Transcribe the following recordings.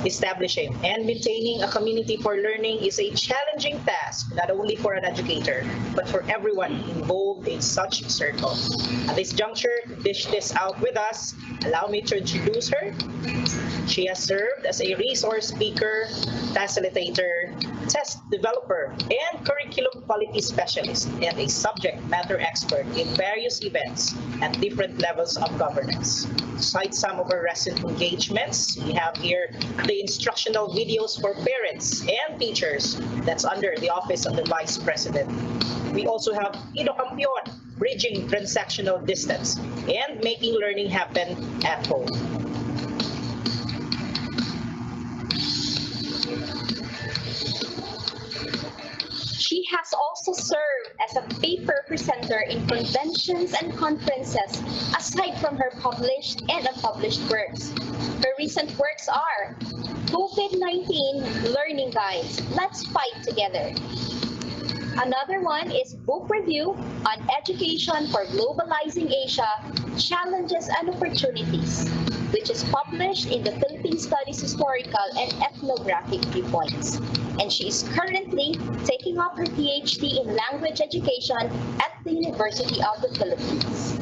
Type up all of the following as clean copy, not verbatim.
Establishing and maintaining a community for learning is a challenging task, not only for an educator, but for everyone involved in such a circle. At this juncture, to dish this out with us, allow me to introduce her. She has served as a resource speaker, facilitator, test developer, and curriculum quality specialist, and a subject matter expert in various events at different levels of governance. To cite some of her recent engagements, we have here the instructional videos for parents and teachers that's under the Office of the Vice President. We also have Ido Campion, bridging transactional distance and making learning happen at home. She has also served as a paper presenter in conventions and conferences, aside from her published and unpublished works. Her recent works are COVID-19 Learning Guides, Let's Fight Together. Another one is Book Review on Education for Globalizing Asia, Challenges and Opportunities, which is published in the Philippine Studies Historical and Ethnographic Viewpoints. And she is currently taking up her PhD in Language Education at the University of the Philippines.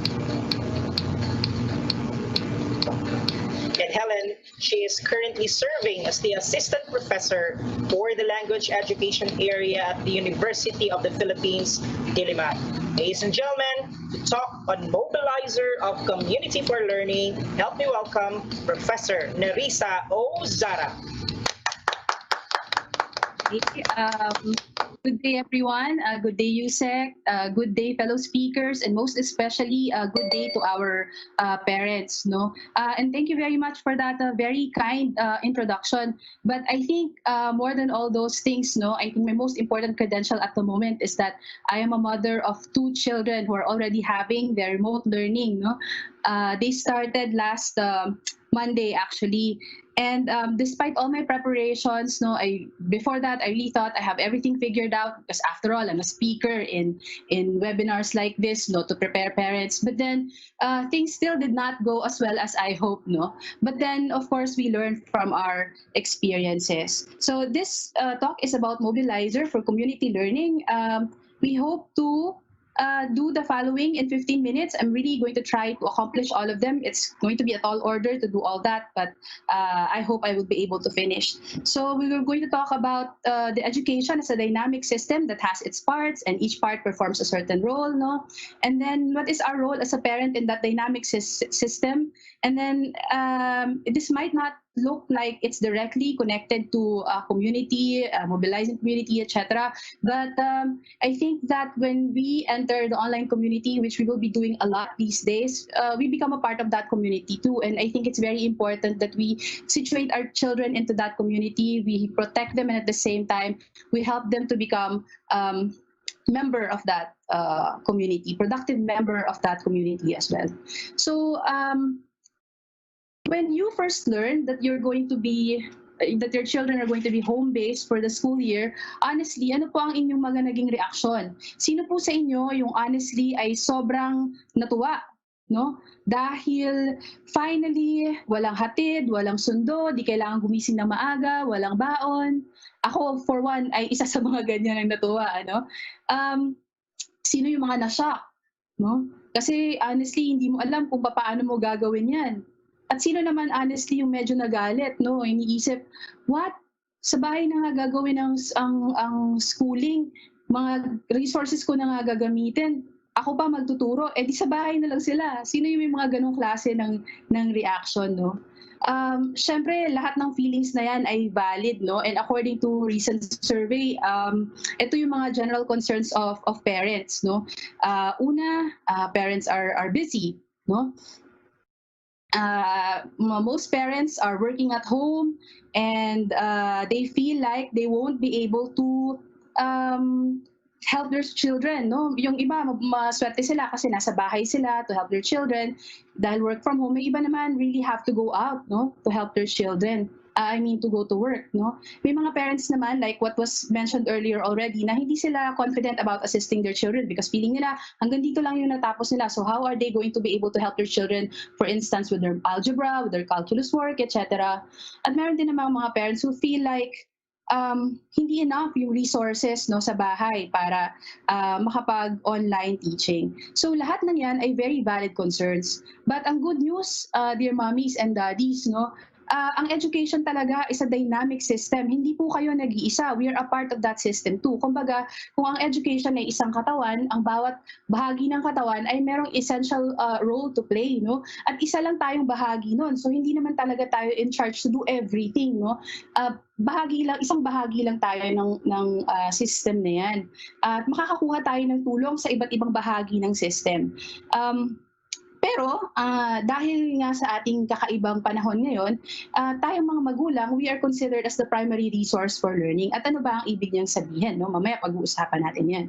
And Helen, she is currently serving as the Assistant Professor for the Language Education area at the University of the Philippines, Diliman. Ladies and gentlemen, to talk on mobilizer of community for learning, help me welcome Professor Nerissa Ozara. Good day, everyone. Good day, USEC. Good day, fellow speakers, and most especially, good day to our parents. No, and thank you very much for that very kind introduction. But I think more than all those things, no, I think my most important credential at the moment is that I am a mother of 2 children who are already having their remote learning. No, they started last Monday actually. And despite all my preparations, no, before that I really thought I have everything figured out because after all I'm a speaker in webinars like this, no, to prepare parents. But then things still did not go as well as I hoped, no. But then of course we learned from our experiences. So this talk is about mobilizer for community learning. We hope to do the following in 15 minutes. I'm really going to try to accomplish all of them. It's going to be a tall order to do all that, but I hope I will be able to finish. So we were going to talk about the education as a dynamic system that has its parts, and each part performs a certain role, no? And then what is our role as a parent in that dynamic system? And then this might not look like it's directly connected to a community, mobilizing community, etc. But I think that when we enter the online community, which we will be doing a lot these days, we become a part of that community too. And I think it's very important that we situate our children into that community, we protect them, and at the same time, we help them to become member of that community, productive member of that community as well. So when you first learn that you're going to be that your children are going to be home-based for the school year, honestly, ano po ang inyong mga naging reaksyon? Sino po sa inyo yung honestly ay sobrang natuwa, no? Dahil finally, walang hatid, walang sundo, di kailangan gumising na maaga, walang baon. Ako, for one, ay isa sa mga ganyan ang natuwa, ano? Sino yung mga na-shock, no? Kasi honestly, hindi mo alam kung paano mo gagawin yan. At sino naman honestly yung medyo nagalit, no? Iniisip, what? Sa bahay na nga gagawin ang schooling, mga resources ko na nga gagamitin. Ako pa magtuturo, di sa bahay na lang sila. Sino yung mga ganong klase ng reaction, no? Syempre, lahat ng feelings na yan ay valid, no? And according to recent survey, ito yung mga general concerns of parents, no? Una, parents are busy, no? Most parents are working at home, and they feel like they won't be able to help their children, no? Yung iba, maswerte sila kasi nasa bahay sila to help their children dahil work from home. May iba naman really have to go out, no, to help their children. to go to work, no? May mga parents naman, like what was mentioned earlier already, na hindi sila confident about assisting their children because feeling nila hanggang dito lang yung natapos nila. So how are they going to be able to help their children, for instance, with their algebra, with their calculus work, etc. At meron din naman mga parents who feel like hindi enough yung resources, no, sa bahay para makapag-online teaching. So lahat ng yan ay very valid concerns. But ang good news, dear mommies and daddies, no, ang education talaga is a dynamic system. Hindi po kayo nag-iisa. We are a part of that system too. Kumbaga, kung ang education ay isang katawan, ang bawat bahagi ng katawan ay merong essential role to play, no? At isa lang tayong bahagi nun. So hindi naman talaga tayo in charge to do everything, no? Isang bahagi lang tayo ng system na yan. At makakakuha tayo ng tulong sa iba't ibang bahagi ng system. Pero dahil nga sa ating kakaibang panahon ngayon, tayong mga magulang, we are considered as the primary resource for learning. At ano ba ang ibig niyang sabihin? No? Mamaya pag-uusapan natin yan.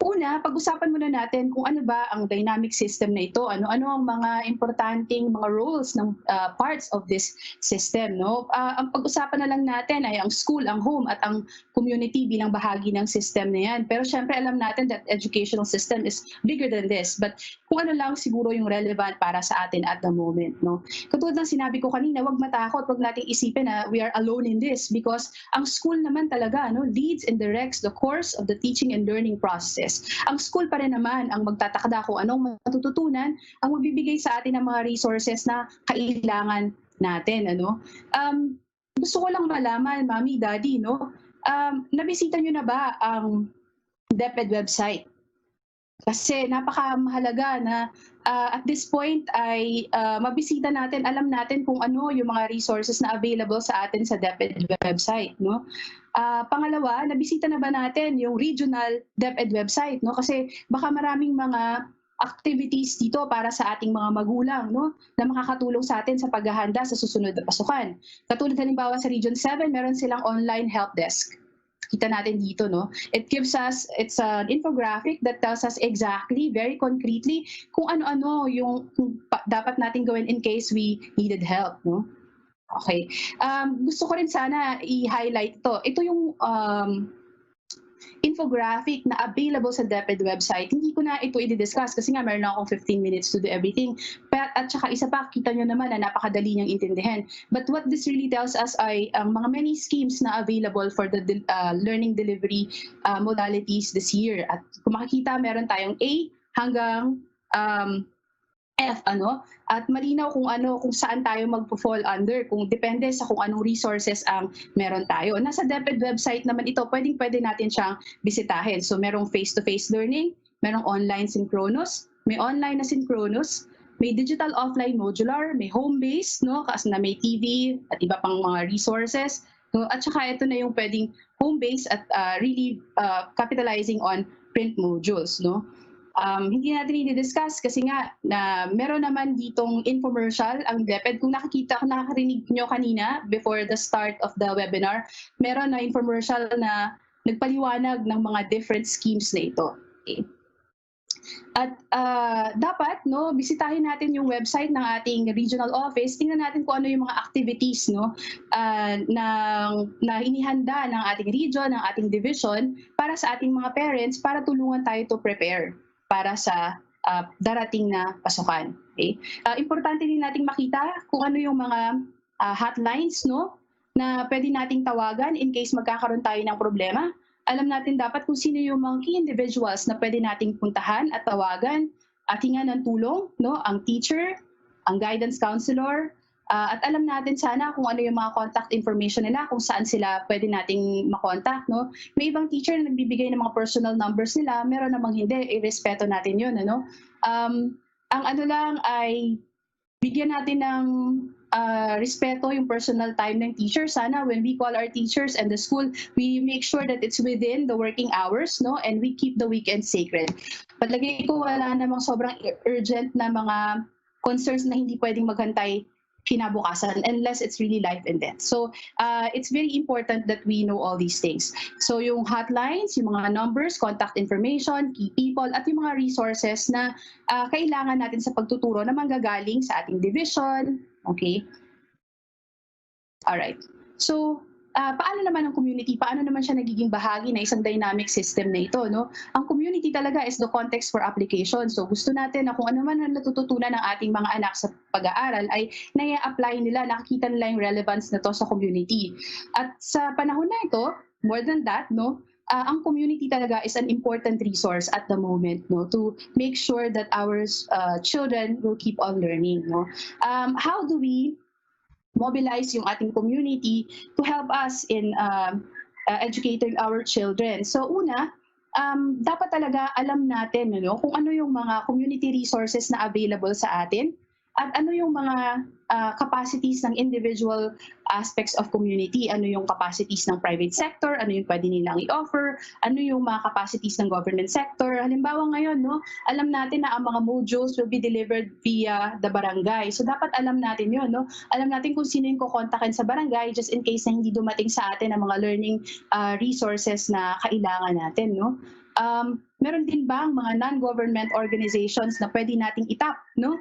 Una, pag-usapan muna natin kung ano ba ang dynamic system na ito, ano ang mga importanteng mga roles ng parts of this system, no? Ang pag-usapan na lang natin ay ang school, ang home at ang community bilang bahagi ng system na yan. Pero syempre alam natin that educational system is bigger than this, but kung ano lang siguro yung relevant para sa atin at the moment, no? Katulad ng sinabi ko kanina, wag matakot, wag nating isipin na we are alone in this because ang school naman talaga, no, leads and directs the course of the teaching and learning process. Ang school pa rin naman ang magtatakda kung anong matututunan, ang magbibigay sa atin ng mga resources na kailangan natin, ano. Gusto ko lang malaman, Mami, Daddy, no, nabisita nyo na ba ang DepEd website? Kasi napakamahalaga na at this point ay mabisita natin, alam natin kung ano yung mga resources na available sa atin sa DepEd website, no? Pangalawa, nabisita na ba natin yung regional DepEd website, no? Kasi baka maraming mga activities dito para sa ating mga magulang, no, na makakatulong sa atin sa paghahanda sa susunod na pasukan. Katulad halimbawa sa Region 7, meron silang online help desk. Kita natin dito, no? It's an infographic that tells us exactly, very concretely, kung ano-ano yung dapat natin gawin in case we needed help, no? Okay. Gusto ko rin sana i-highlight ito. Ito yung infographic na available sa DepEd website. Hindi ko na ito i-discuss kasi nga meron akong 15 minutes to do everything. At saka isa pa, kita nyo naman na napakadali niyang intindihin. But what this really tells us ay mga many schemes na available for the learning delivery modalities this year. At kung makikita, meron tayong A hanggang F, ano, at malinaw kung saan tayo magpo-fall under, kung depende sa kung anong resources ang meron tayo. Nasa DepEd website naman ito, pwede natin siyang bisitahin. So merong face-to-face learning, merong online synchronous, may online na synchronous, may digital offline modular, may home-based, no, kasi na may TV at iba pang mga resources. No, at saka ito na yung pwedeng home-based at really capitalizing on print modules, no. Hindi natin i-discuss kasi nga na meron naman ditong infomercial ang DepEd. Kung nakarinig nyo kanina before the start of the webinar, meron na infomercial na nagpaliwanag ng mga different schemes na ito. Okay. At dapat, no, bisitahin natin yung website ng ating regional office. Tingnan natin kung ano yung mga activities, no, na inihanda ng ating region, ng ating division para sa ating mga parents para tulungan tayo to prepare para sa darating na pasukan. Okay? Importante din nating makita kung ano yung mga hotlines, no, na pwede nating tawagan in case magkakaroon tayo ng problema. Alam natin dapat kung sino yung mga key individuals na pwede nating puntahan at tawagan at hingan ng tulong, no, ang teacher, ang guidance counselor, at alam natin sana kung ano yung mga contact information nila, kung saan sila pwede nating makontak, no. May ibang teacher na nagbibigay ng mga personal numbers nila, meron namang hindi, irespeto natin yun, ano. Ang ano lang ay bigyan natin ng respeto yung personal time ng teacher. Sana when we call our teachers and the school, we make sure that it's within the working hours, no, and we keep the weekend sacred. Palagay ko wala namang sobrang urgent na mga concerns na hindi pwedeng maghantay kinabukasan unless it's really life and death. So it's very important that we know all these things. So yung hotlines, yung mga numbers, contact information, key people, at yung mga resources na kailangan natin sa pagtuturo na manggagaling sa ating division, okay? Alright. So, paano naman ang community, paano naman siya nagiging bahagi ng isang dynamic system na ito, 'no? Ang community talaga is the context for application. So, gusto natin na kung ano man ang natututunan ng ating mga anak sa pag-aaral ay nai-a-apply nila, nakikita nila yung relevance nito sa community. At sa panahon na ito, more than that, 'no, ang community talaga is an important resource at the moment, no, to make sure that our children will keep on learning, no? How do we mobilize yung ating community to help us in educating our children? So una, dapat talaga alam natin, ano, kung ano yung mga community resources na available sa atin at ano yung mga capacities ng individual aspects of community, ano yung capacities ng private sector, ano yung pwede nilang i-offer, ano yung mga capacities ng government sector. Halimbawa ngayon, no, alam natin na ang mga modules will be delivered via the barangay. So dapat alam natin yun, no? Alam natin kung sino yung kukontakin sa barangay just in case na hindi dumating sa atin ang mga learning resources na kailangan natin, no? Meron din bang mga non-government organizations na pwede nating itap, no?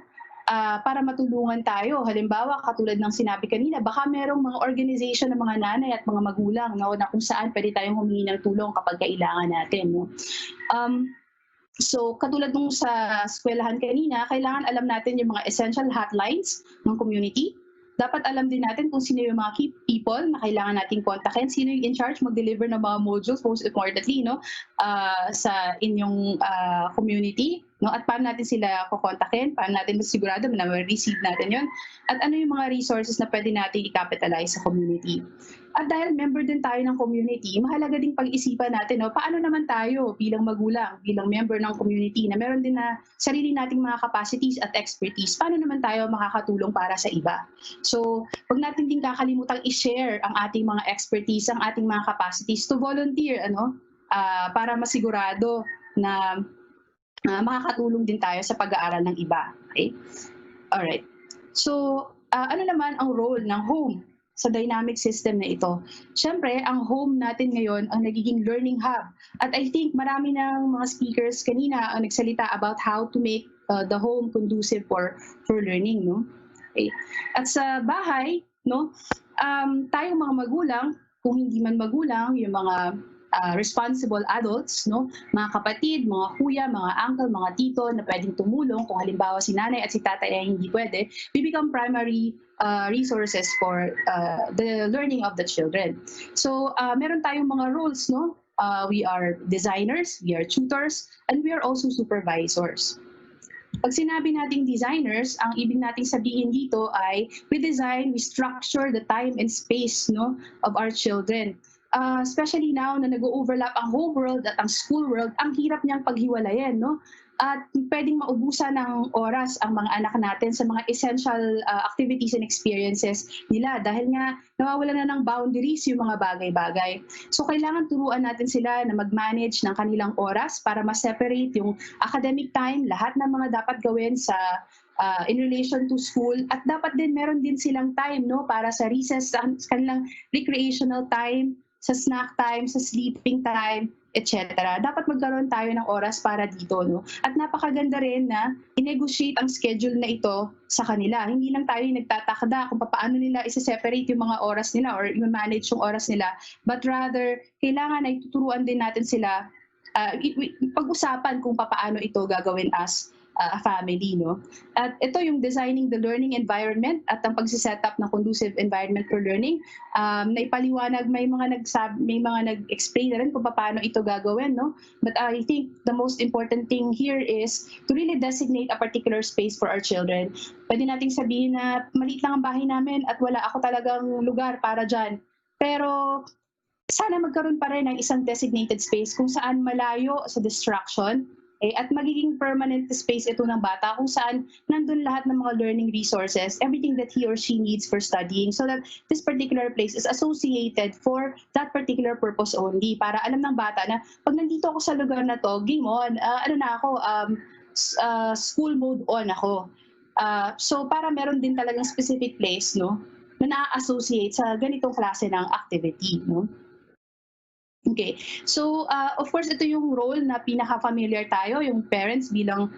Para matulungan tayo. Halimbawa, katulad ng sinabi kanina, baka merong mga organization ng mga nanay at mga magulang, no, na kung saan pwede tayong humingi ng tulong kapag kailangan natin, no? Um, So, katulad nung sa eskwelahan kanina, kailangan alam natin yung mga essential hotlines ng community. Dapat alam din natin kung sino yung mga key people na kailangan nating kontakin, sino yung in charge mag-deliver ng mga modules, most importantly, no, sa inyong community, no, at paano natin sila kukontakin, paano natin masigurado na ma-receive natin yon, at ano yung mga resources na pwede natin i-capitalize sa community. At dahil member din tayo ng community, mahalaga ding pag-isipan natin, no, paano naman tayo bilang magulang, bilang member ng community na meron din na sarili nating mga capacities at expertise, paano naman tayo makakatulong para sa iba. So, wag natin din kakalimutang i-share ang ating mga expertise, ang ating mga capacities to volunteer, ano, para masigurado na makakatulong din tayo sa pag-aaral ng iba. Okay? Alright. So, ano naman ang role ng home sa dynamic system na ito? Siyempre, ang home natin ngayon ang nagiging learning hub. At I think marami ng mga speakers kanina ang nagsalita about how to make the home conducive for learning, no? Okay. At sa bahay, no, tayong mga magulang, kung hindi man magulang, yung mga responsible adults, no, mga kapatid, mga kuya, mga uncle, mga tito na pwedeng tumulong kung halimbawa si nanay at si tatay ay hindi pwede, we become primary resources for the learning of the children. So, meron tayong mga roles, no? We are designers, we are tutors, and we are also supervisors. Pag sinabi nating designers, ang ibig nating sabihin dito ay we design, we structure the time and space, no, of our children. Especially now na nag-overlap ang home world at ang school world, ang hirap niyang paghiwalayan, no? At pwedeng maubusan ng oras ang mga anak natin sa mga essential activities and experiences nila dahil nga nawawala na ng boundaries yung mga bagay-bagay. So kailangan turuan natin sila na mag-manage ng kanilang oras para ma-separate yung academic time, lahat ng mga dapat gawin sa in relation to school, at dapat din meron din silang time, no, para sa recess, sa kanilang recreational time, sa snack time, sa sleeping time, etc. Dapat magkaroon tayo ng oras para dito, no? At napakaganda rin na i-negotiate ang schedule na ito sa kanila. Hindi lang tayo yung nagtatakda kung paano nila isa-separate yung mga oras nila or i-manage yung oras nila, but rather, kailangan ay tuturuan din natin sila, pag-usapan kung paano ito gagawin as a family, no? At ito yung designing the learning environment at ang pagsiset up ng conducive environment for learning. Naipaliwanag, may mga nag-explain na rin kung paano ito gagawin, no? But I think the most important thing here is to really designate a particular space for our children. Pwede nating sabihin na maliit lang ang bahay namin at wala ako talagang lugar para dyan. Pero sana magkaroon pa rin ng isang designated space kung saan malayo sa distraction, at magiging permanent space ito ng bata kung saan nandun lahat ng mga learning resources, everything that he or she needs for studying, so that this particular place is associated for that particular purpose only, para alam ng bata na pag nandito ako sa lugar na to, game on, school mode on ako. So para meron din talagang specific place, no, na na-associate sa ganitong klase ng activity, no? Okay. So, of course, ito yung role na pinaka-familiar tayo, yung parents bilang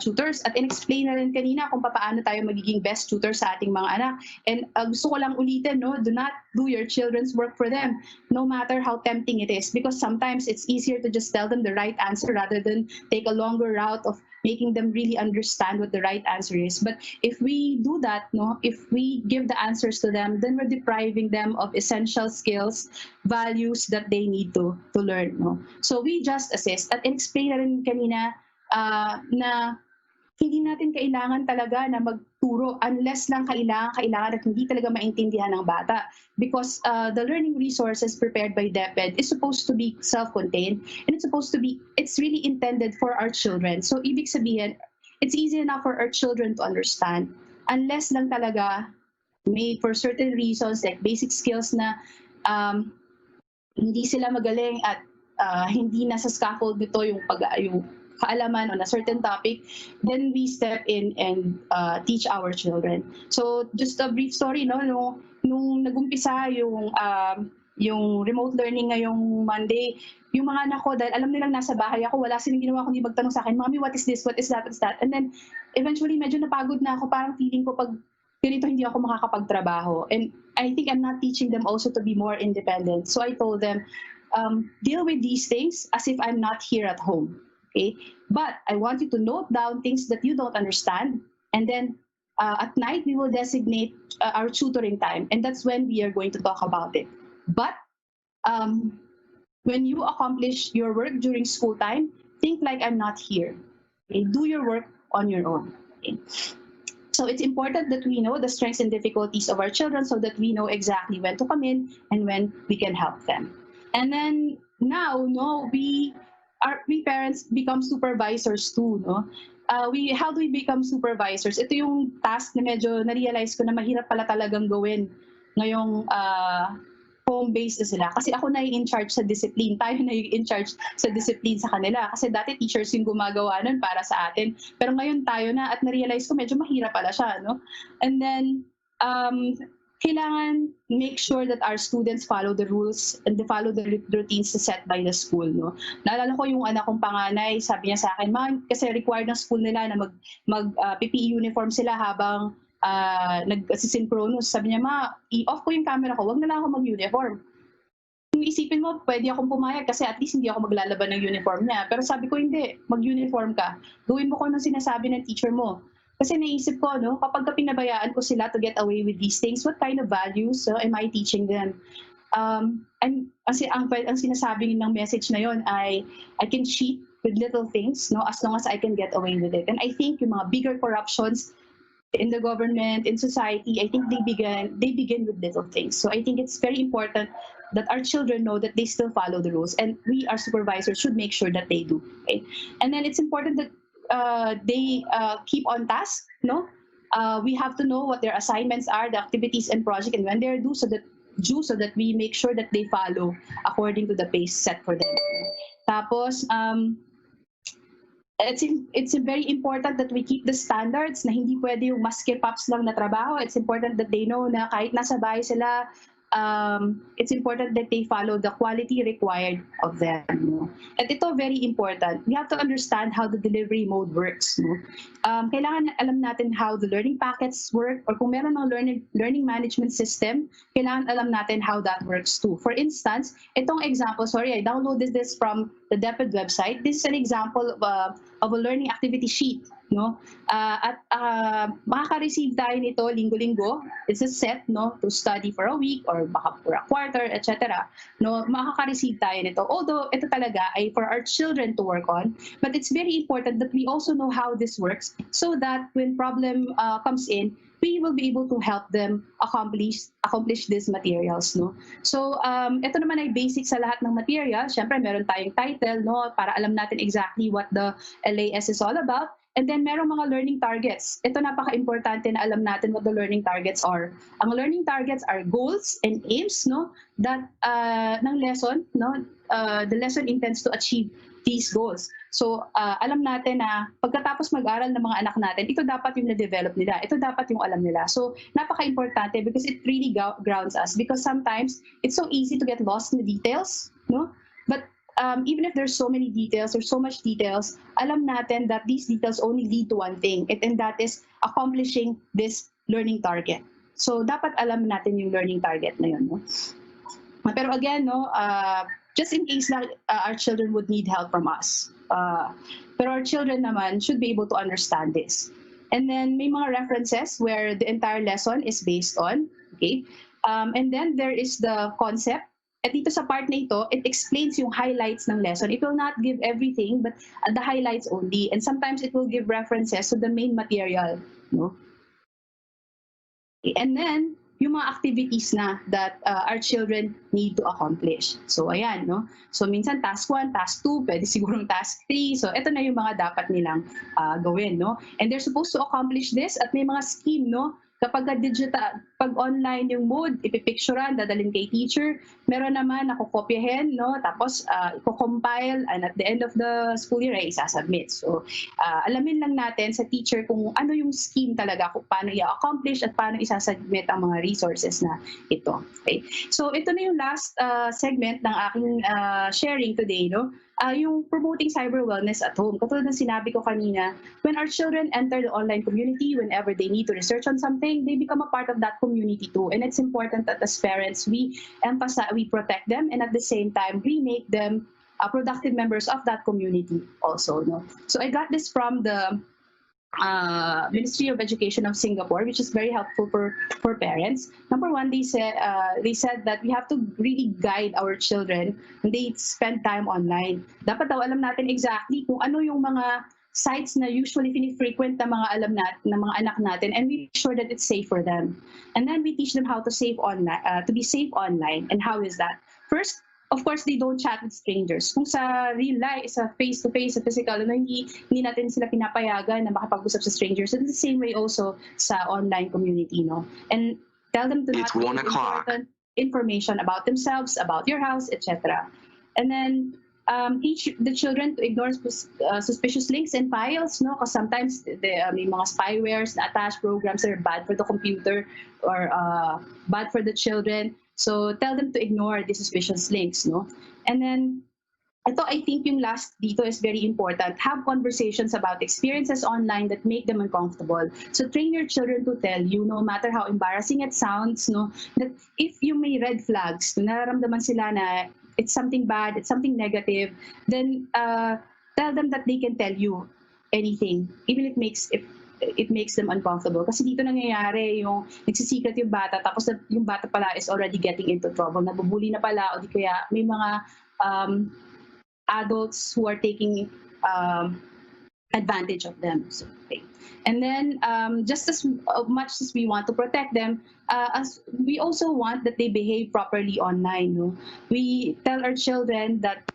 tutors. At in-explain na rin kanina kung paano tayo magiging best tutor sa ating mga anak. And gusto ko lang ulitin, no, do not do your children's work for them, no matter how tempting it is. Because sometimes it's easier to just tell them the right answer rather than take a longer route of making them really understand what the right answer is. But if we do that, no, if we give the answers to them, then we're depriving them of essential skills, values that they need to learn, no. So we just assist at explain na rin kanina na hindi natin kailangan talaga na magturo unless lang kailangan at hindi talaga maintindihan ng bata, because the learning resources prepared by DepEd is supposed to be self-contained, and it's really intended for our children. So ibig sabihin, it's easy enough for our children to understand unless lang talaga may for certain reasons like basic skills na um, hindi sila magaling at hindi nasa scaffold nito yung kaalaman on a certain topic, then we step in and teach our children. So just a brief story, no, nung nagumpisa yung remote learning ngayong Monday, yung mga anak ko, dahil alam nilang nasa bahay ako, wala silang ginawa kundi magtanong sa akin, Mommy, what is this? What is that? What's that? And then eventually medyo napagod na ako, parang feeling ko pag ganito hindi ako makakapagtrabaho. And I think I'm not teaching them also to be more independent. So I told them, deal with these things as if I'm not here at home. Okay? But I want you to note down things that you don't understand. And then at night, we will designate our tutoring time. And that's when we are going to talk about it. But when you accomplish your work during school time, think like I'm not here. Okay? Do your work on your own. Okay? So it's important that we know the strengths and difficulties of our children so that we know exactly when to come in and when we can help them. And then now, no, we parents become supervisors too, no? How do we become supervisors? Ito yung task na medyo na-realize ko na mahirap pala talagang gawin ngayong home-based na sila. Kasi ako na in charge sa discipline. Tayo na in charge sa discipline sa kanila. Kasi dati teachers yung gumagawa nun para sa atin. Pero ngayon tayo na at na-realize ko medyo mahirap pala siya, no? And then, kailangan make sure that our students follow the rules and follow the routines set by the school, no? Naalala ko yung anak kong panganay, sabi niya sa akin, "Ma'am, kasi required ng school nila na mag PPE uniform sila habang nag-synchronous." Sabi niya, "Ma, i-off ko yung camera ko, wag na lang ako mag-uniform." Kung isipin mo, pwede akong pumayag kasi at least hindi ako maglalaban ng uniform niya. Pero sabi ko, hindi, mag-uniform ka. Gawin mo kung anong sinasabi ng teacher mo. Kasi naisip ko, no, kapag pinabayaan ko sila to get away with these things, what kind of values am I teaching them? Ang sinasabi ng message na yon ay, I can cheat with little things, no, as long as I can get away with it. And I think yung mga bigger corruptions in the government, in society, I think they begin with little things. So I think it's very important that our children know that they still follow the rules, and we, our supervisors, should make sure that they do. Okay? And then it's important that they keep on task, no? We have to know what their assignments are, the activities and project, and when they're due, so that we make sure that they follow according to the pace set for them. Tapos, it's very important that we keep the standards na hindi pwede yung maskip-ups lang na trabaho. It's important that they know na kahit nasa bahay sila, it's important that they follow the quality required of them. No? At ito, very important. We have to understand how the delivery mode works. No? Kailangan alam natin how the learning packets work, or kung meron ng learning management system, kailangan alam natin how that works too. For instance, itong example, sorry, I downloaded this from the DepEd website. This is an example of a learning activity sheet. No, at makaka-receive tayo nito linggo-linggo. It's a set, no, to study for a week or baka for a quarter, etc. No, makaka-receive tayo nito. Although ito talaga ay for our children to work on, but it's very important that we also know how this works so that when problem comes in, we will be able to help them accomplish these materials, no. So ito naman ay basic sa lahat ng material. Syempre meron tayong title, no, para alam natin exactly what the LAS is all about. And then merong mga learning targets. Ito napaka-importante na alam natin what the learning targets are. Ang learning targets are goals and aims, no, that ng lesson, no, the lesson intends to achieve these goals. So alam natin na pagkatapos mag-aral ng mga anak natin, ito dapat yung na-develop nila. Ito dapat yung alam nila. So napaka-importante because it really grounds us, because sometimes it's so easy to get lost in the details, no? even if there's so many details or so much details, alam natin that these details only lead to one thing, and that is accomplishing this learning target. So dapat alam natin yung learning target na yun. No? Pero again, no, just in case na our children would need help from us. Pero our children naman should be able to understand this. And then may mga references where the entire lesson is based on. Okay? And then there is the concept. At dito sa part na ito, it explains yung highlights ng lesson. It will not give everything, but the highlights only. And sometimes it will give references to the main material. No? And then, yung mga activities na that our children need to accomplish. So, ayan, no? So, minsan task 1, task 2, pwede sigurong task 3. So, ito na yung mga dapat nilang gawin, no? And they're supposed to accomplish this at may mga scheme, no? Kapag digital, pag online yung mode, ipipicturean, dadalhin kay teacher. Meron naman nakukopyahin, no? Tapos, i-compile, and at the end of the school year, ay isasubmit. So, alamin lang natin sa teacher kung ano yung scheme talaga, kung paano i-accomplish at paano isasubmit ang mga resources na ito. Okay? So, ito na yung last segment ng aking sharing today, no? Yung promoting cyber wellness at home. Katulad ng sinabi ko kanina, when our children enter the online community, whenever they need to research on something, they become a part of that community too. And it's important that as parents, we protect them, and at the same time, we make them productive members of that community also. No? So I got this from the Ministry of Education of Singapore, which is very helpful for parents. Number one, they said that we have to really guide our children when they spend time online. Dapat daw alam natin exactly kung ano yung mga sites na usually frequent na mga na mga anak natin, and we make sure that it's safe for them. And then we teach them how to save online, to be safe online. And how is that? First, of course, they don't chat with strangers. Kung sa real life, sa face-to-face, sa physical, hindi natin sila pinapayagan na makapag-usap sa strangers. And the same way also sa online community, no? And tell them to not give important information about themselves, about your house, etc. And then teach the children to ignore suspicious links and files, no? Because sometimes may mga spywares na attached programs that are bad for the computer or bad for the children. So tell them to ignore the suspicious links, no? And then, ito, I think yung last dito is very important. Have conversations about experiences online that make them uncomfortable. So train your children to tell you, no matter how embarrassing it sounds, no, that if you may red flags, nararamdaman sila na it's something bad, it's something negative, then tell them that they can tell you anything, even if it makes them uncomfortable. Kasi dito nangyayari yung nagsisikat yung bata, tapos yung bata pala is already getting into trouble. Nabubuli na pala, o di kaya may mga adults who are taking advantage of them. So, okay. And then just as much as we want to protect them, as we also want that they behave properly online. No? We tell our children that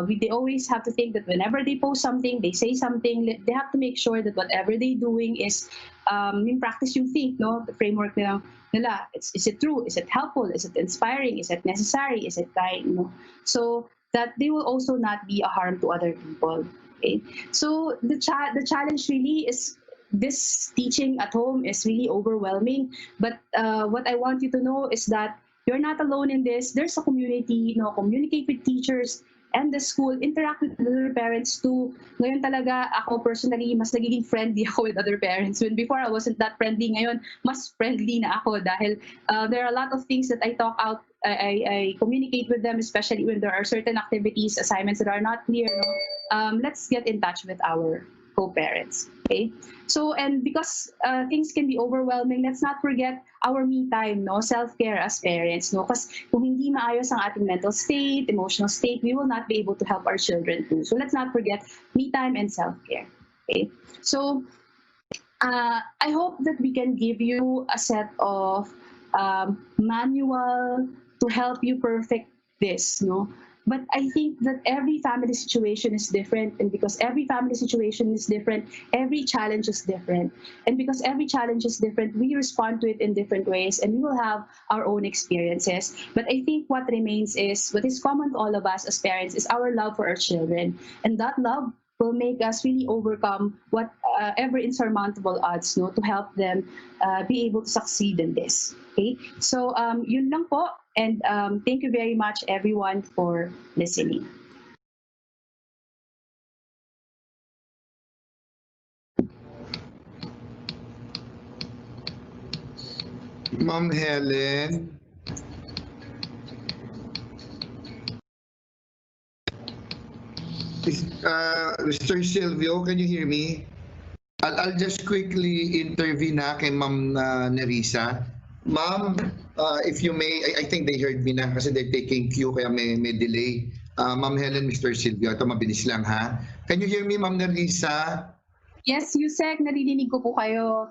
they always have to think that whenever they post something, they say something, they have to make sure that whatever they're doing is in practice yung think, no? The framework nila, is it true? Is it helpful? Is it inspiring? Is it necessary? Is it kind? No? So that they will also not be a harm to other people. Okay? So the challenge really is, this teaching at home is really overwhelming. But what I want you to know is that you're not alone in this. There's a community, communicate with teachers and the school, interact with other parents too. Ngayon talaga, ako personally, mas nagiging friendly ako with other parents. When before I wasn't that friendly, ngayon, mas friendly na ako dahil there are a lot of things that I talk out, I communicate with them, especially when there are certain activities, assignments that are not clear. No? Let's get in touch with our co-parents. Okay? So, and because things can be overwhelming, let's not forget our me time, no? Self-care as parents, no? Because kung hindi maayos ang ating mental state, emotional state, we will not be able to help our children too. So let's not forget me time and self-care. Okay? So, I hope that we can give you a set of manual to help you perfect this, no? But I think that every family situation is different, and because every family situation is different, every challenge is different. And because every challenge is different, we respond to it in different ways, and we will have our own experiences. But I think what remains is, what is common to all of us as parents, is our love for our children. And that love will make us really overcome whatever insurmountable odds, no, to help them be able to succeed in this. Okay? So yun lang po. And thank you very much, everyone, for listening. Ma'am Helen. Mr. Silvio, can you hear me? I'll just quickly intervene na kay Ma'am Nerissa. Ma'am, if you may, I think they heard me na kasi they're taking cue kaya may delay. Ma'am Helen, Mr. Silvio, ito mabilis lang ha. Can you hear me, Ma'am Nerissa? Yes, Yusek, naririnig ko po kayo.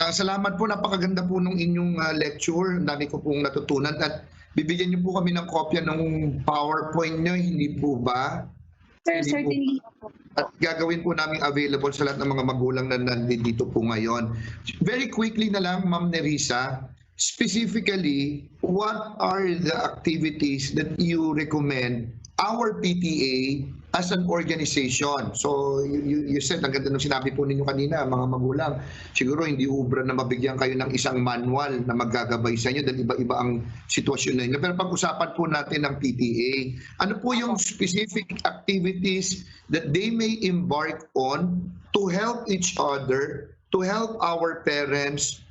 Salamat po, napakaganda po nung inyong lecture. Ang dami ko pong natutunan at bibigyan niyo po kami ng kopya ng PowerPoint niyo, hindi po ba? Sir, Hindi po. certainly. At gagawin po namin available sa lahat ng mga magulang na nandito po ngayon. Very quickly na lang, Ma'am Nerissa, specifically, what are the activities that you recommend our PTA as an organization? So you said, ang ganda nung sinabi po ninyo kanina, mga magulang, siguro hindi ubra na mabigyan kayo ng isang manual na maggagabay sa inyo dahil iba-iba ang sitwasyon ninyo. Pero pag-usapan po natin ng PTA, ano po yung specific activities that they may embark on to help each other, to help our parents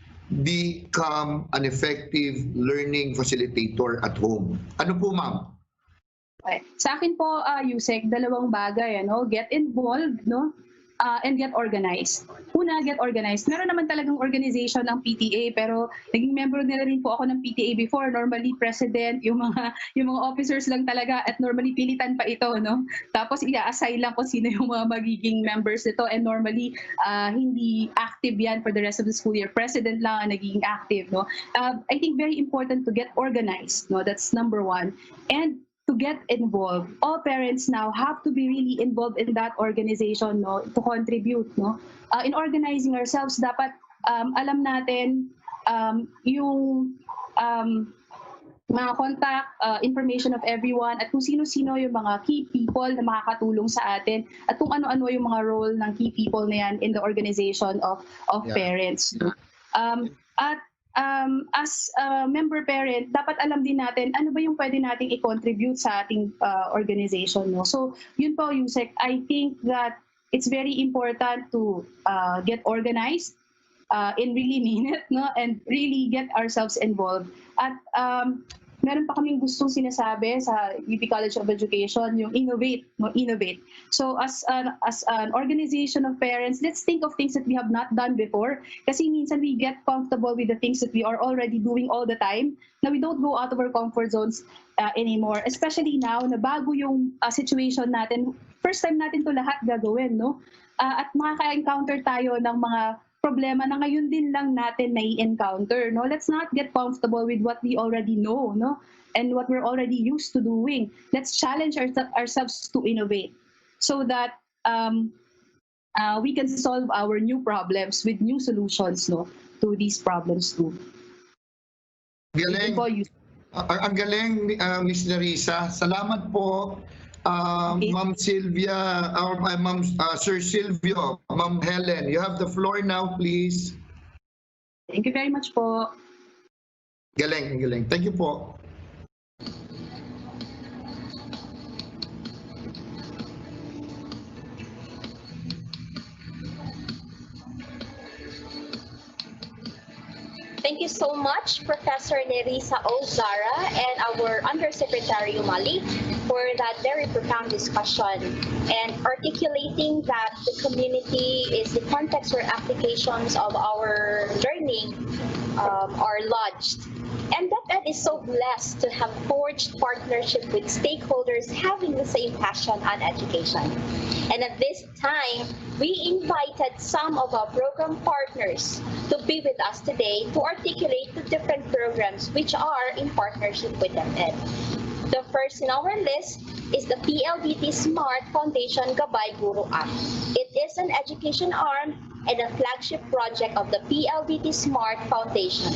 become an effective learning facilitator at home? Ano po, ma'am? Okay. Sa akin po, Yusek, dalawang bagay, get involved, and get organized. Una, get organized. Meron naman talagang organization ng PTA, pero naging member nila rin po ako ng PTA before. Normally, president, yung mga officers lang talaga, at normally pilitan pa ito, no? Tapos i-assign lang kung sino yung mga magiging members nito, and normally hindi active yan for the rest of the school year. President lang ang naging active, no? I think very important to get organized, no? That's number one. And to get involved. All parents now have to be really involved in that organization, no, to contribute, no. In organizing ourselves, dapat alam natin yung mga contact information of everyone at kung sino-sino yung mga key people na makakatulong sa atin at kung ano-ano yung mga role ng key people na yan in the organization of parents. As a member parent, dapat alam din natin ano ba yung pwede nating i-contribute sa ating organization. No? So, yun po, Yusek, I think that it's very important to get organized and really mean it, no? And really get ourselves involved. At meron pa kaming gustong sinasabi sa UP College of Education, yung innovate, no? Innovate. So as an organization of parents, let's think of things that we have not done before. Kasi minsan we get comfortable with the things that we are already doing all the time. Now we don't go out of our comfort zones anymore. Especially now na bago yung situation natin. First time natin to lahat gagawin, no? At makaka-encounter tayo ng mga problema na ngayon din lang natin nai-encounter, no? Let's not get comfortable with what we already know, no? And what we're already used to doing. Let's challenge ourselves to innovate so that we can solve our new problems with new solutions, no, to these problems too. Galing. Ang galing, Miss Nerissa. Salamat po. Okay. Ma'am Sylvia, or Ma'am Sir Silvio, Ma'am Helen, you have the floor now, please. Thank you very much po. Galing, galing. Thank you po. Thank you so much, Professor Nerissa Ozara and our Undersecretary Umali for that very profound discussion and articulating that the community is the context where applications of our learning are lodged. And DepEd is so blessed to have forged partnership with stakeholders having the same passion on education. And at this time, we invited some of our program partners to be with us today to articulate the different programs which are in partnership with DepEd. The first in our list is the PLDT Smart Foundation Gabay Guru App. It is an education arm and a flagship project of the PLDT Smart Foundation.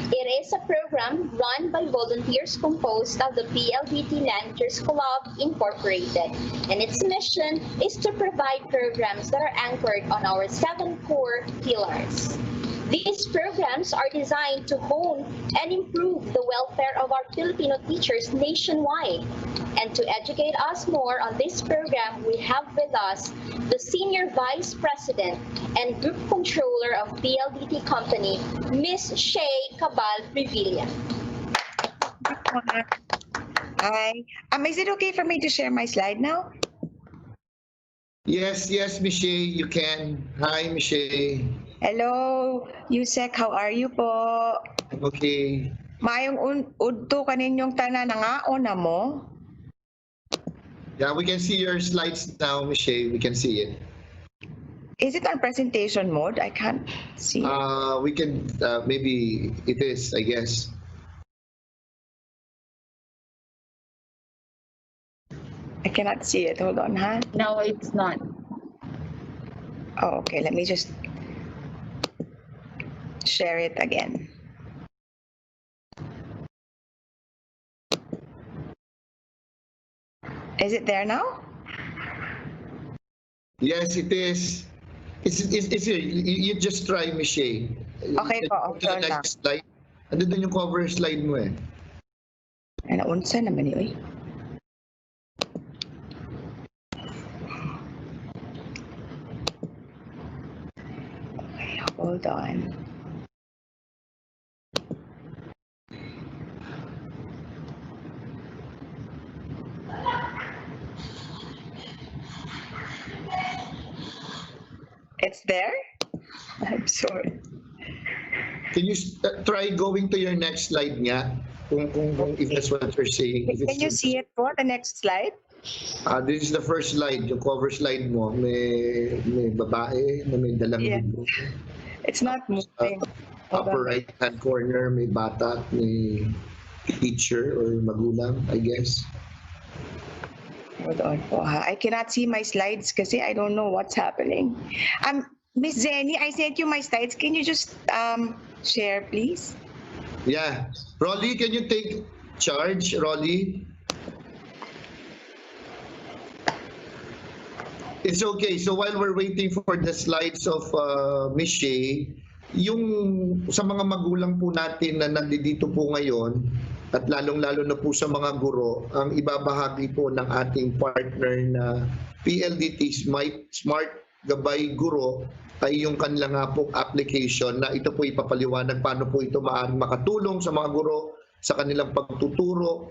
It is a program run by volunteers composed of the PLDT Managers Club Incorporated, and its mission is to provide programs that are anchored on our 7 core pillars. These programs are designed to hone and improve the welfare of our Filipino teachers nationwide. And to educate us more on this program, we have with us the Senior Vice President and Group Controller of PLDT Company, Ms. Shay Cabal Revilla. Hi. Is it okay for me to share my slide now? Yes, Michelle, you can. Hi, Michelle. Hello, Yusek. How are you po? I'm okay. Mayong udto kaninyong tanan nga na mo. Yeah, we can see your slides now, Michelle. We can see it. Is it on presentation mode? I can't see. We can, maybe it is, I guess. I cannot see it. Hold on, huh? No, it's not. Oh, okay. Let me just share it again. Is it there now? Yes, it is. It's here. You just try, Michelle. Okay po, Go to the hold on. next slide. Ano dun yung cover slide mo eh? Ay, naunsa naman yun. Okay, hold on. It's there? I'm sorry. Can you try going to your next slide nga? Kung if that's what you're saying. If Can you it's- see it po, the next slide? This is the first slide, yung cover slide mo. May babae na may dalang Yeah. libro. It's not moving. Hold Upper on. right-hand corner, may bata, may teacher or magulang, I guess. Hold on po ha. I cannot see my slides kasi I don't know what's happening. Miss Jenny, I sent you my slides. Can you just share, please? Yeah. Rolly, can you take charge, Rolly? It's okay. So while we're waiting for the slides of Miss Shay, yung sa mga magulang po natin na nandito po ngayon, at lalong-lalo na po sa mga guro, ang ibabahagi po ng ating partner na PLDT Smart Gabay Guro ay yung kanilang nga po application na ito po ipapaliwanag paano po ito maaaring makatulong sa mga guro sa kanilang pagtuturo,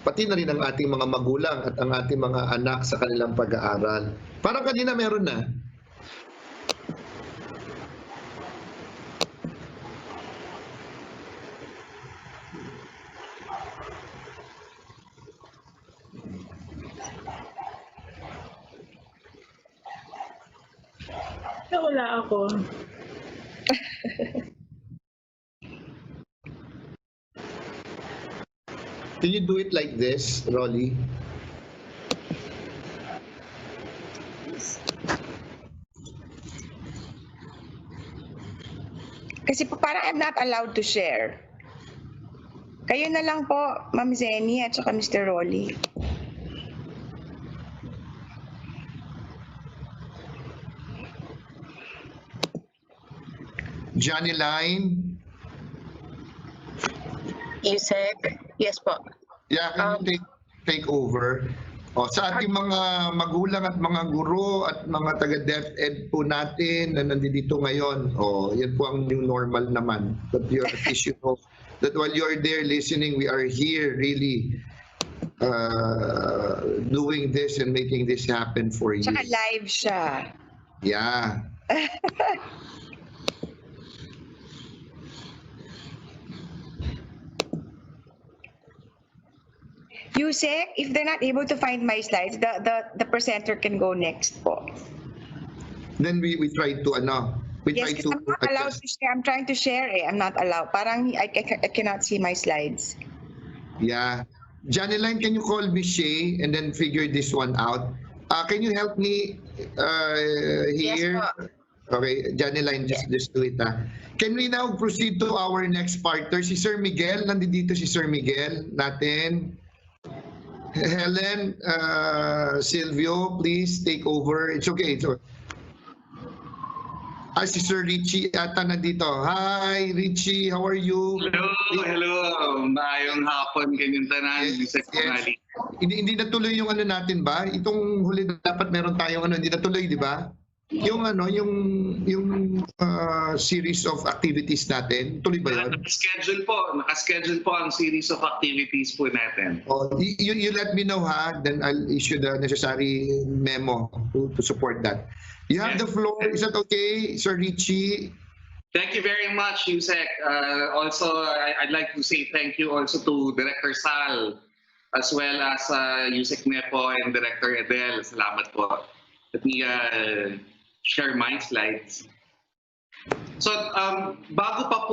pati na rin ang ating mga magulang at ang ating mga anak sa kanilang pag-aaral. Parang kanina meron na. Wala ako. Can you do it like this, Rolly? Kasi po parang I'm not allowed to share. Kayo na lang po, Ma'am Zenny at saka Mr. Rolly. Johnny Line? Isek? Yes po. Yeah, can you take over? O, sa ating mga magulang at mga guro at mga taga-DepEd po natin na nandito ngayon, yan po ang new normal naman. But your issue of that while you're there listening, we are here really doing this and making this happen for you. Tsaka live siya. Yeah. Yusek, if they're not able to find my slides, the presenter can go next po. Then we try to we Yes, try because to I'm not allowed to share. I'm trying to share eh. I'm not allowed. Parang I cannot see my slides. Yeah. Janeline, can you call Miss Shay and then figure this one out? Can you help me here? Yes, po. Okay, Janeline, just do it. Can we now proceed to our next partner? Si Sir Miguel, nandito si Sir Miguel natin. Helen, Silvio, please take over. It's okay. Si Sir Richie ata nandito. Hi, Richie. How are you? Hello. Maayong hapon kanyang tanan. Yes, yes. Hindi natuloy yung ano natin ba? Itong huli na dapat meron tayong hindi natuloy, di ba? Yung series of activities natin, tuloy ba yun? Naka-schedule po ang series of activities po natin. Oh, you let me know ha, then I'll issue the necessary memo to support that. You have the floor. Is that okay, Sir Richie? Thank you very much, Yusek. Also, I'd like to say thank you also to Director Sal, as well as Yusek Nepo and Director Edel. Salamat po. Let me share my slides. So, bago pa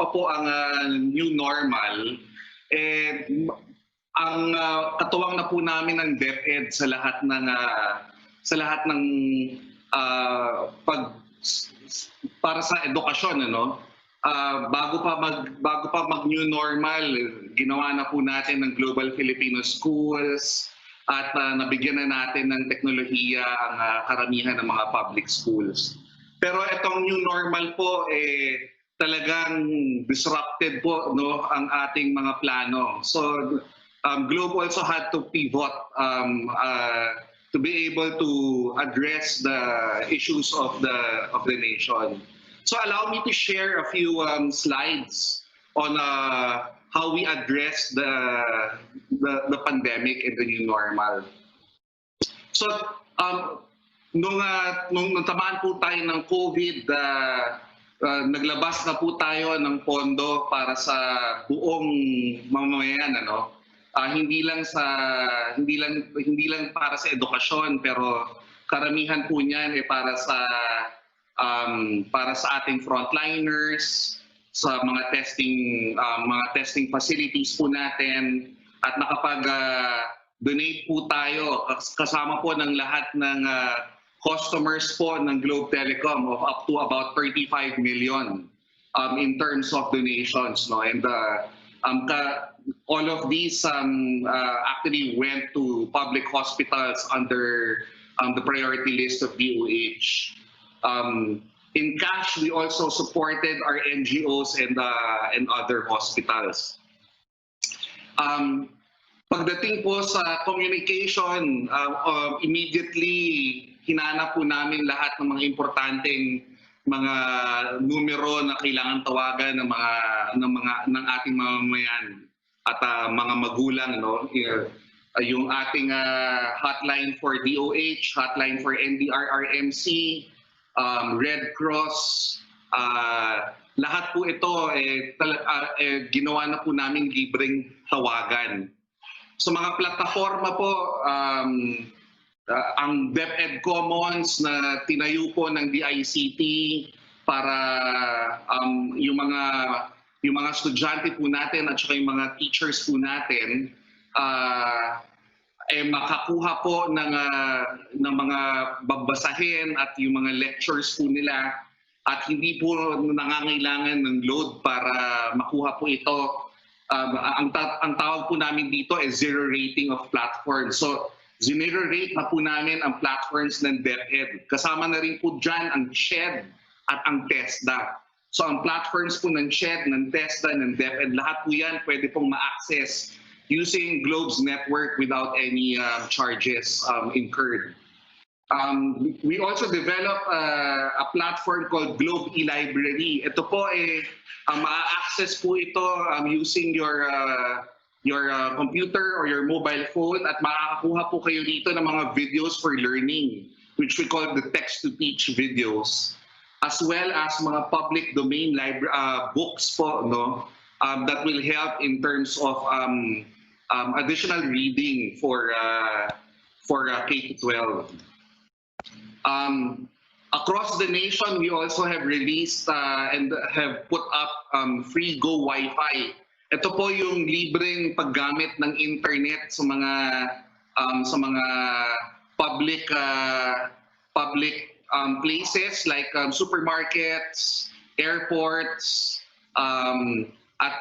po ang new normal, ang katuwang na po namin ng DepEd sa lahat ng para sa edukasyon, bago pa mag new normal, ginawa na po natin ng Global Filipino Schools at nabigyan na natin ng teknolohiya ang karamihan ng mga public schools. Pero itong new normal po talagang disrupted po ang ating mga plano. So Globe also had to pivot to be able to address the issues of the nation. So allow me to share a few slides on how we address the pandemic and the new normal. So nung tamaan po tayo ng COVID, naglabas na po tayo ng pondo para sa buong mamamayan, hindi lang para sa edukasyon, pero karamihan po niyan para sa ating frontliners, sa mga testing facilities po natin, at nakapag-donate po tayo kasama po ng lahat ng customers po ng Globe Telecom of up to about 35 million in terms of donations, and all of these actually went to public hospitals under the priority list of DOH. In cash, we also supported our NGOs and other hospitals. Pagdating po sa communication, immediately hinanap po namin lahat ng mga importanteng mga numero na kailangan tawagan ng ating mamamayan at mga magulang, yung ating hotline for DOH, hotline for NDRRMC, Red Cross, lahat po ito ginawa na po namin libreng tawagan. So mga plataforma po, ang DepEd Commons na tinayo po ng DICT para yung mga estudyante po natin at saka yung mga teachers po natin makakuha po ng mga babasahin at yung mga lectures po nila, at hindi po nangangailangan ng load para makuha po ito. Ang tawag po namin dito is zero rating of platforms. So zero rate na po namin ang platforms ng DepEd. Kasama na rin po dyan ang SHED at ang TESDA. So ang platforms po ng SHED, ng TESDA, ng DepEd, lahat po yan pwede pong ma-access using Globe's network without any charges incurred. We also developed a platform called Globe eLibrary. Ito po ma-access po ito using your computer or your mobile phone, at makakakuha po kayo dito ng mga videos for learning, which we call the text-to-teach videos, as well as mga public domain books po, that will help in terms of additional reading for K-12. Across the nation, we also have released and have put up free Go Wi-Fi. Ito po yung libreng paggamit ng internet sa mga public places like supermarkets, airports, at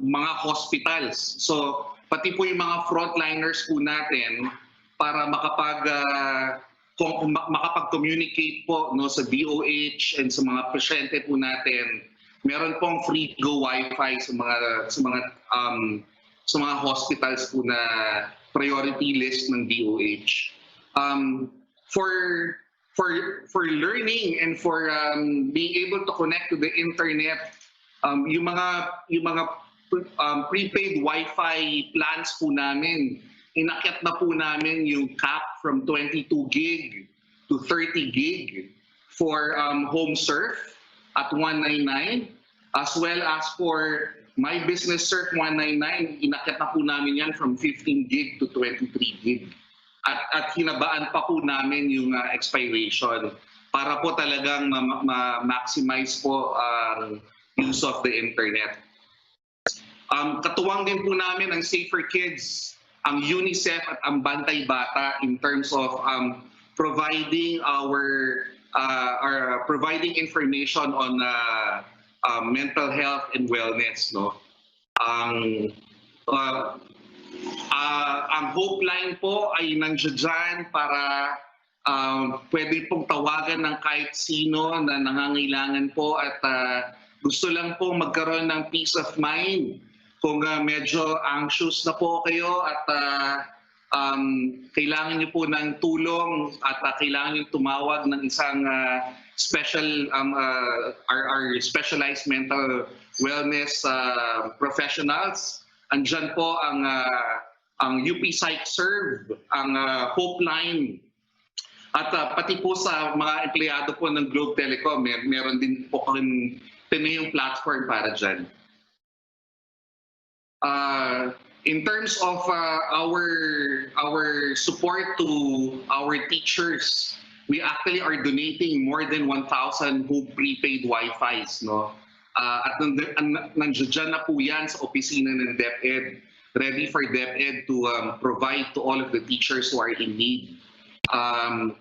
mga hospitals. So pati po yung mga frontliners po natin, para makapag-communicate po no sa DOH and sa mga pasyente po natin, meron pong free go wifi sa mga hospitals po na priority list ng DOH. For learning and for being able to connect to the internet, yung mga prepaid Wi-Fi plans po namin, inakyat na po namin yung cap from 22 gig to 30 gig for home surf at 199, as well as for My Business Surf 199, inakyat na po namin yan from 15 gig to 23 gig. At hinabaan pa po namin yung expiration para po talagang ma-maximize po ang use of the internet. Katuwang din po namin ang Safer Kids, ang UNICEF at ang Bantay Bata in terms of providing providing information on mental health and wellness, no. Ang hope line po ay nandiyan para pwede pong tawagan ng kahit sino na nangangailangan po at gusto lang po magkaroon ng peace of mind. Kung medyo anxious na po kayo at kailangan niyo po ng tulong at kailangan niyo tumawag ng isang our specialized mental wellness professionals, andyan po ang UP Psych Serve, ang Hope Line. At pati po sa mga empleyado po ng Globe Telecom, meron din po kami tinayong platform para dyan. In terms of our support to our teachers, we actually are donating more than 1,000 home prepaid Wi-Fis, no? At nandiyan na po yan sa opisina ng DepEd, ready for DepEd to provide to all of the teachers who are in need.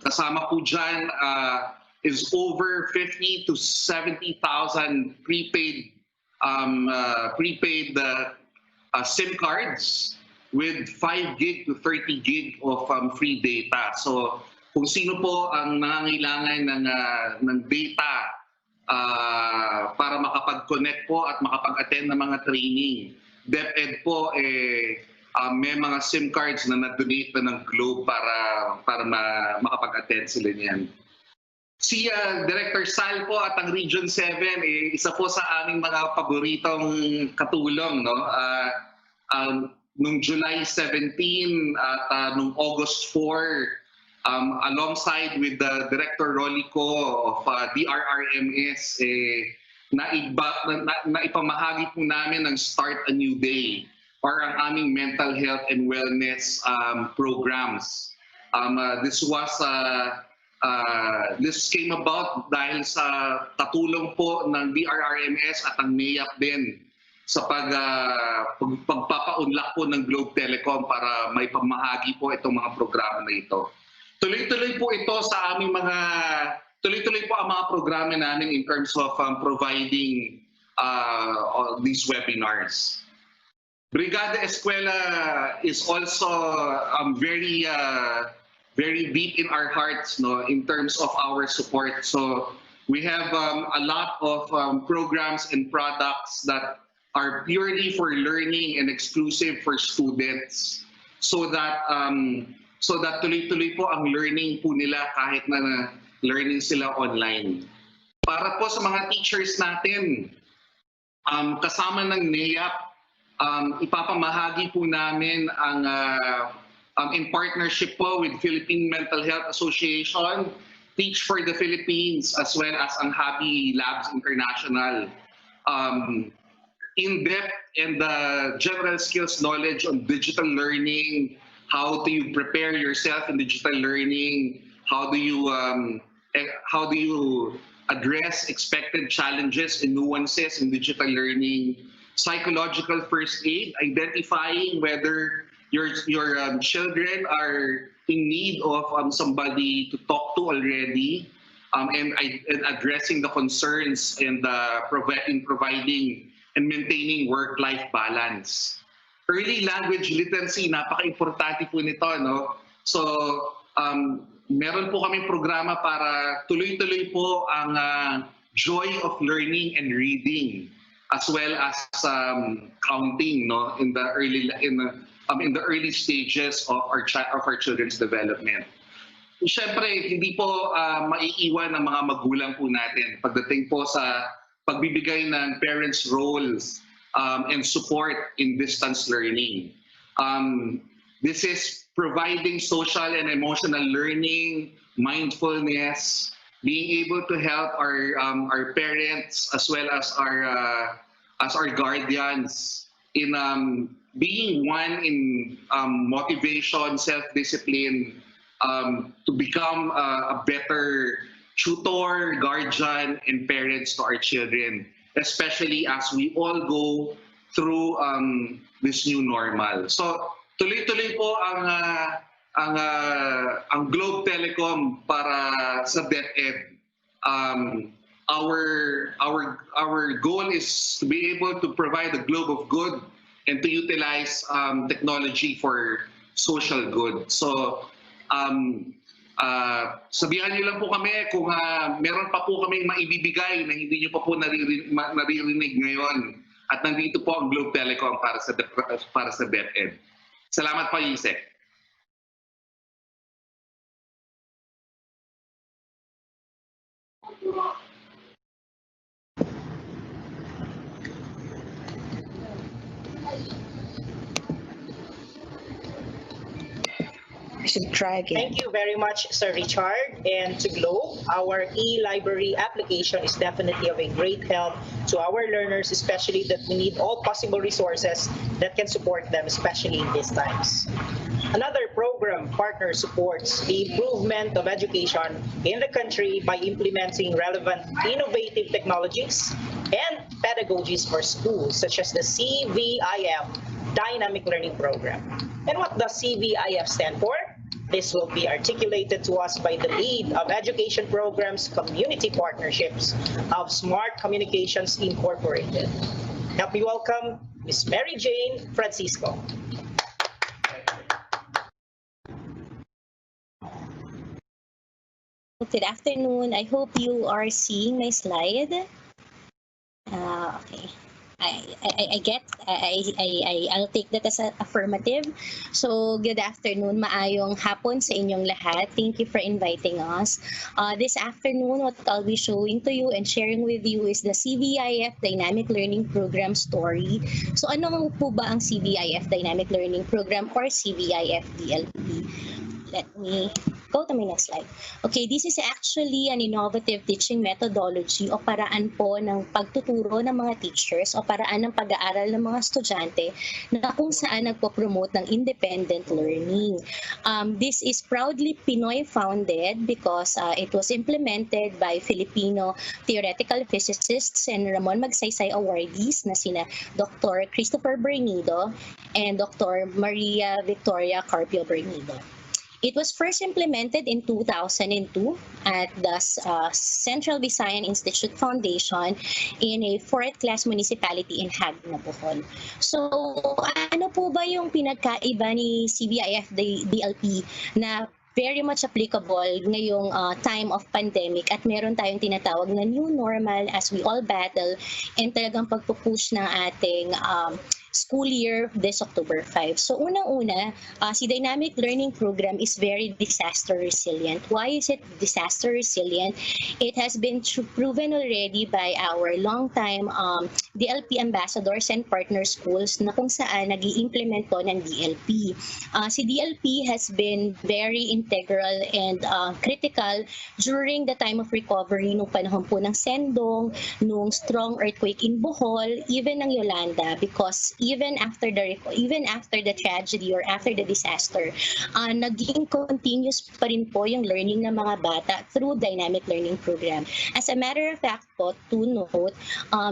Kasama po dyan is over 50 to 70,000 prepaid SIM cards with 5 gig to 30 gig of free data. So kung sino po ang nangangailangan ng data para makapag-connect po at makapag-attend ng mga training, DepEd po may mga SIM cards na na-donate na ng Globe para makapag-attend sila niyan. Si Director Sal po at ang Region 7, isa po sa aming mga paboritong katulong, no? Nung July 17 at nung August 4, alongside with the Director Rolico of DRRMS, naipamahagi po namin ang Start a New Day or ang aming mental health and wellness programs. This came about dahil sa katulong po ng DRRMS at ang NEAP din sa pagpapaunlak po ng Globe Telecom para may pamahagi po itong mga programa na ito. Tuloy-tuloy po ito sa aming tuloy-tuloy po ang mga programa namin in terms of providing these webinars. Brigada Eskwela is also very deep in our hearts, no, in terms of our support. So we have a lot of programs and products that are purely for learning and exclusive for students, so that tuloy-tuloy po ang learning po nila kahit na learning sila online. Para po sa mga teachers natin, kasama ng NEAP, ipapamahagi po namin ang in partnership po with Philippine Mental Health Association, Teach for the Philippines, as well as ang Happy Labs International. In-depth and general skills knowledge on digital learning, how do you prepare yourself in digital learning, how do you address expected challenges and nuances in digital learning, psychological first aid, identifying whether your children are in need of somebody to talk to already, and addressing the concerns and providing and maintaining work-life balance. Early language literacy, napaka-importante po nito, no? So meron po kaming programa para tuloy-tuloy po ang joy of learning and reading, as well as counting, no, in the early stages of our children's development. Siyempre, hindi po maiiwan ng mga magulang po natin pagdating po sa pagbibigay ng parents' roles and support in distance learning. This is providing social and emotional learning, mindfulness, being able to help our parents as well as our guardians in being one in motivation, self-discipline, to become a better tutor, guardian, and parents to our children, especially as we all go through this new normal. So tuloy-tuloy po ang Globe Telecom para sa DepEd. Our goal is to be able to provide a globe of good and to utilize technology for social good. So sabihan niyo lang po kami kung meron pa po kaming maibibigay na hindi niyo pa po naririnig ngayon. At nandito po ang Globe Telecom para sa DepEd. Salamat po, Yusek. I should try again. Thank you very much, Sir Richard. And to Globe, our e-library application is definitely of a great help to our learners, especially that we need all possible resources that can support them, especially in these times. Another program partner supports the improvement of education in the country by implementing relevant innovative technologies and pedagogies for schools, such as the CVIF Dynamic Learning Program. And what does CVIF stand for? This will be articulated to us by the lead of Education Programs Community Partnerships of Smart Communications Incorporated. Help me welcome Ms. Mary Jane Francisco. Good afternoon. I hope you are seeing my slide. Okay. I'll take that as an affirmative. So, good afternoon, maayong hapon sa inyong lahat. Thank you for inviting us. This afternoon, what I'll be showing to you and sharing with you is the CVIF Dynamic Learning Program story. So, ano po ba ang CVIF Dynamic Learning Program or CVIF DLP? Let me go to my next slide. Okay, this is actually an innovative teaching methodology o paraan po ng pagtuturo ng mga teachers o paraan ng pag-aaral ng mga estudyante na kung saan nagpo-promote ng independent learning. This is proudly Pinoy-founded because it was implemented by Filipino theoretical physicists and Ramon Magsaysay awardees na sina Dr. Christopher Bernido and Dr. Maria Victoria Carpio Bernido. It was first implemented in 2002 at the Central Visayan Institute Foundation in a 4th class municipality in Hagna, Bohol. So, ano po ba yung pinagkaiba ni CVIF DLP na very much applicable ngayong time of pandemic at meron tayong tinatawag na new normal as we all battle and talagang pagpupush ng ating school year this October 5. So unang-una, si Dynamic Learning Program is very disaster resilient. Why is it disaster resilient? It has been proven already by our long-time DLP ambassadors and partner schools na kung saan nag-i-implement po ng DLP. Si DLP has been very integral and critical during the time of recovery nung panahon po ng Sendong, nung strong earthquake in Bohol, even ng Yolanda, because even after the tragedy or after the disaster, naging continuous pa rin po yung learning ng mga bata through Dynamic Learning Program. As a matter of fact po, to note,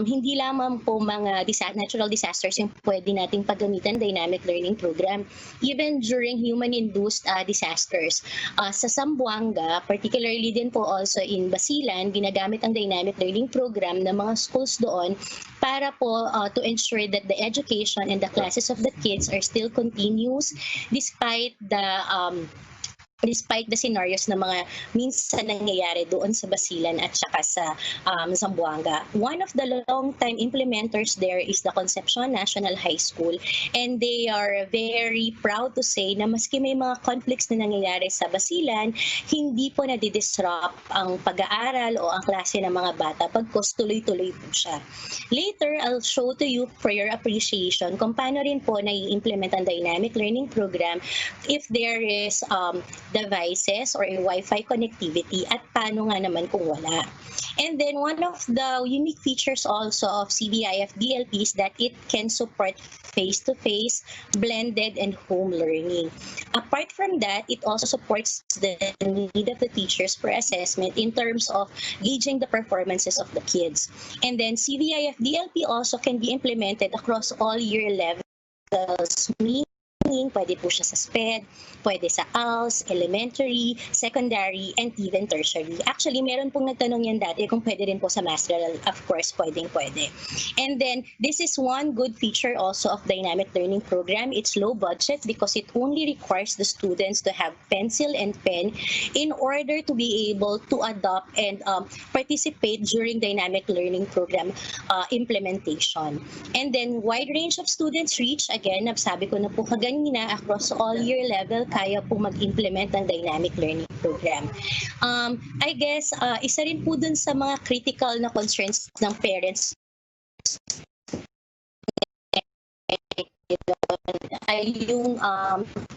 hindi lamang po mga natural disasters yung pwede nating paggamitan Dynamic Learning Program. Even during human-induced disasters, sa Zamboanga, particularly din po also in Basilan, ginagamit ang Dynamic Learning Program ng mga schools doon para po to ensure that the education and the classes of the kids are still continuous despite the despite the scenarios na mga minsan nangyayari doon sa Basilan at saka sa Zamboanga. One of the long-time implementers there is the Concepcion National High School, and they are very proud to say na maski may mga conflicts na nangyayari sa Basilan, hindi po nadidisrupt ang pag-aaral o ang klase ng mga bata pagkos tuloy-tuloy po siya. Later, I'll show to you for your appreciation kung paano rin po nai-implement ang dynamic learning program if there is devices or a Wi-Fi connectivity at paano nga naman kung wala. And then one of the unique features also of CBIF DLP is that it can support face-to-face, blended, and home learning. Apart from that, it also supports the need of the teachers for assessment in terms of gauging the performances of the kids. And then CBIF DLP also can be implemented across all year levels, meaning pwede po siya sa SPED, pwede sa ALS, elementary, secondary, and even tertiary. Actually, meron pong nagtanong yan dati kung pwede rin po sa masteral. Of course, pwede. And then, this is one good feature also of dynamic learning program. It's low budget because it only requires the students to have pencil and pen in order to be able to adopt and participate during dynamic learning program implementation. And then, wide range of students reach, again, sabi ko na po kanina, across all year level, kaya po mag-implement ng dynamic learning program. I guess, isa rin po dun sa mga critical na concerns ng parents ay yung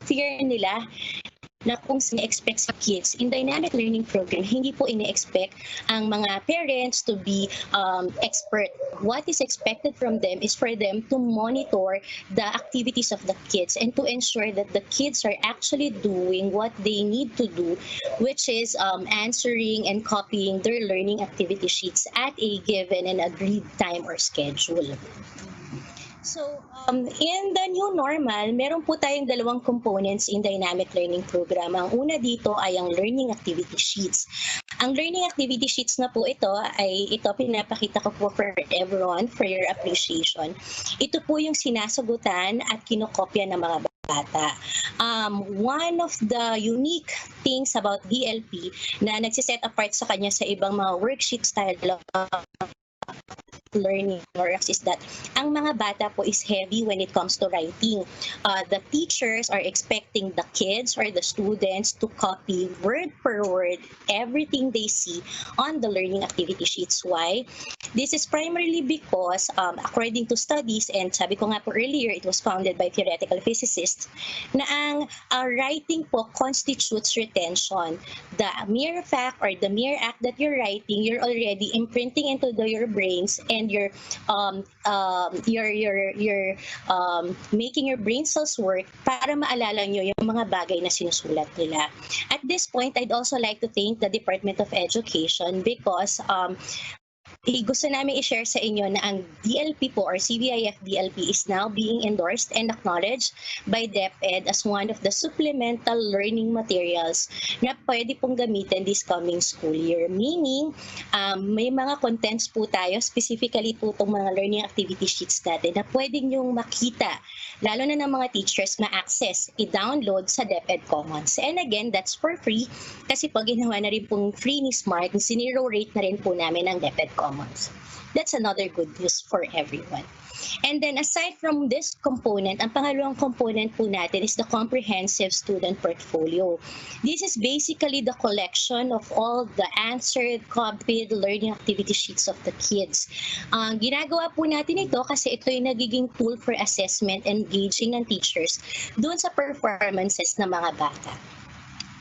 fear nila na kung sini-expect sa kids in dynamic learning program, hindi po ini-expect ang mga parents to be expert. What is expected from them is for them to monitor the activities of the kids and to ensure that the kids are actually doing what they need to do, which is answering and copying their learning activity sheets at a given and agreed time or schedule. So, in the new normal, meron po tayong dalawang components in dynamic learning program. Ang una dito ay ang learning activity sheets. Ang learning activity sheets na po ito pinapakita ko po for everyone for your appreciation. Ito po yung sinasagutan at kinokopya ng mga bata. One of the unique things about DLP na nagsiset apart sa kanya sa ibang mga worksheet style learning or is that ang mga bata po is heavy when it comes to writing. The teachers are expecting the kids or the students to copy word per word everything they see on the learning activity sheets. Why? This is primarily because according to studies, and sabi ko nga po earlier, it was founded by theoretical physicists, na ang writing po constitutes retention. The mere fact or the mere act that you're writing, you're already imprinting into your brains and you're making your brain cells work para maalala nyo yung mga bagay na sinusulat nila. At this point, I'd also like to thank the Department of Education because gusto namin i-share sa inyo na ang DLP po or CBIF DLP is now being endorsed and acknowledged by DepEd as one of the supplemental learning materials na pwede pong gamitin this coming school year. Meaning, may mga contents po tayo, specifically po itong mga learning activity sheets natin na pwede nyong makita, lalo na ng mga teachers ma-access, i-download sa DepEd Commons. And again, that's for free kasi pag ginawa na rin pong free ni Smart, siniro rate na rin po namin ang DepEd Commons. That's another good news for everyone. And then aside from this component, ang pangalawang component po natin is the comprehensive student portfolio. This is basically the collection of all the answered, copied learning activity sheets of the kids. Ginagawa po natin ito kasi ito yung nagiging tool for assessment and gauging ng teachers doon sa performances ng mga bata.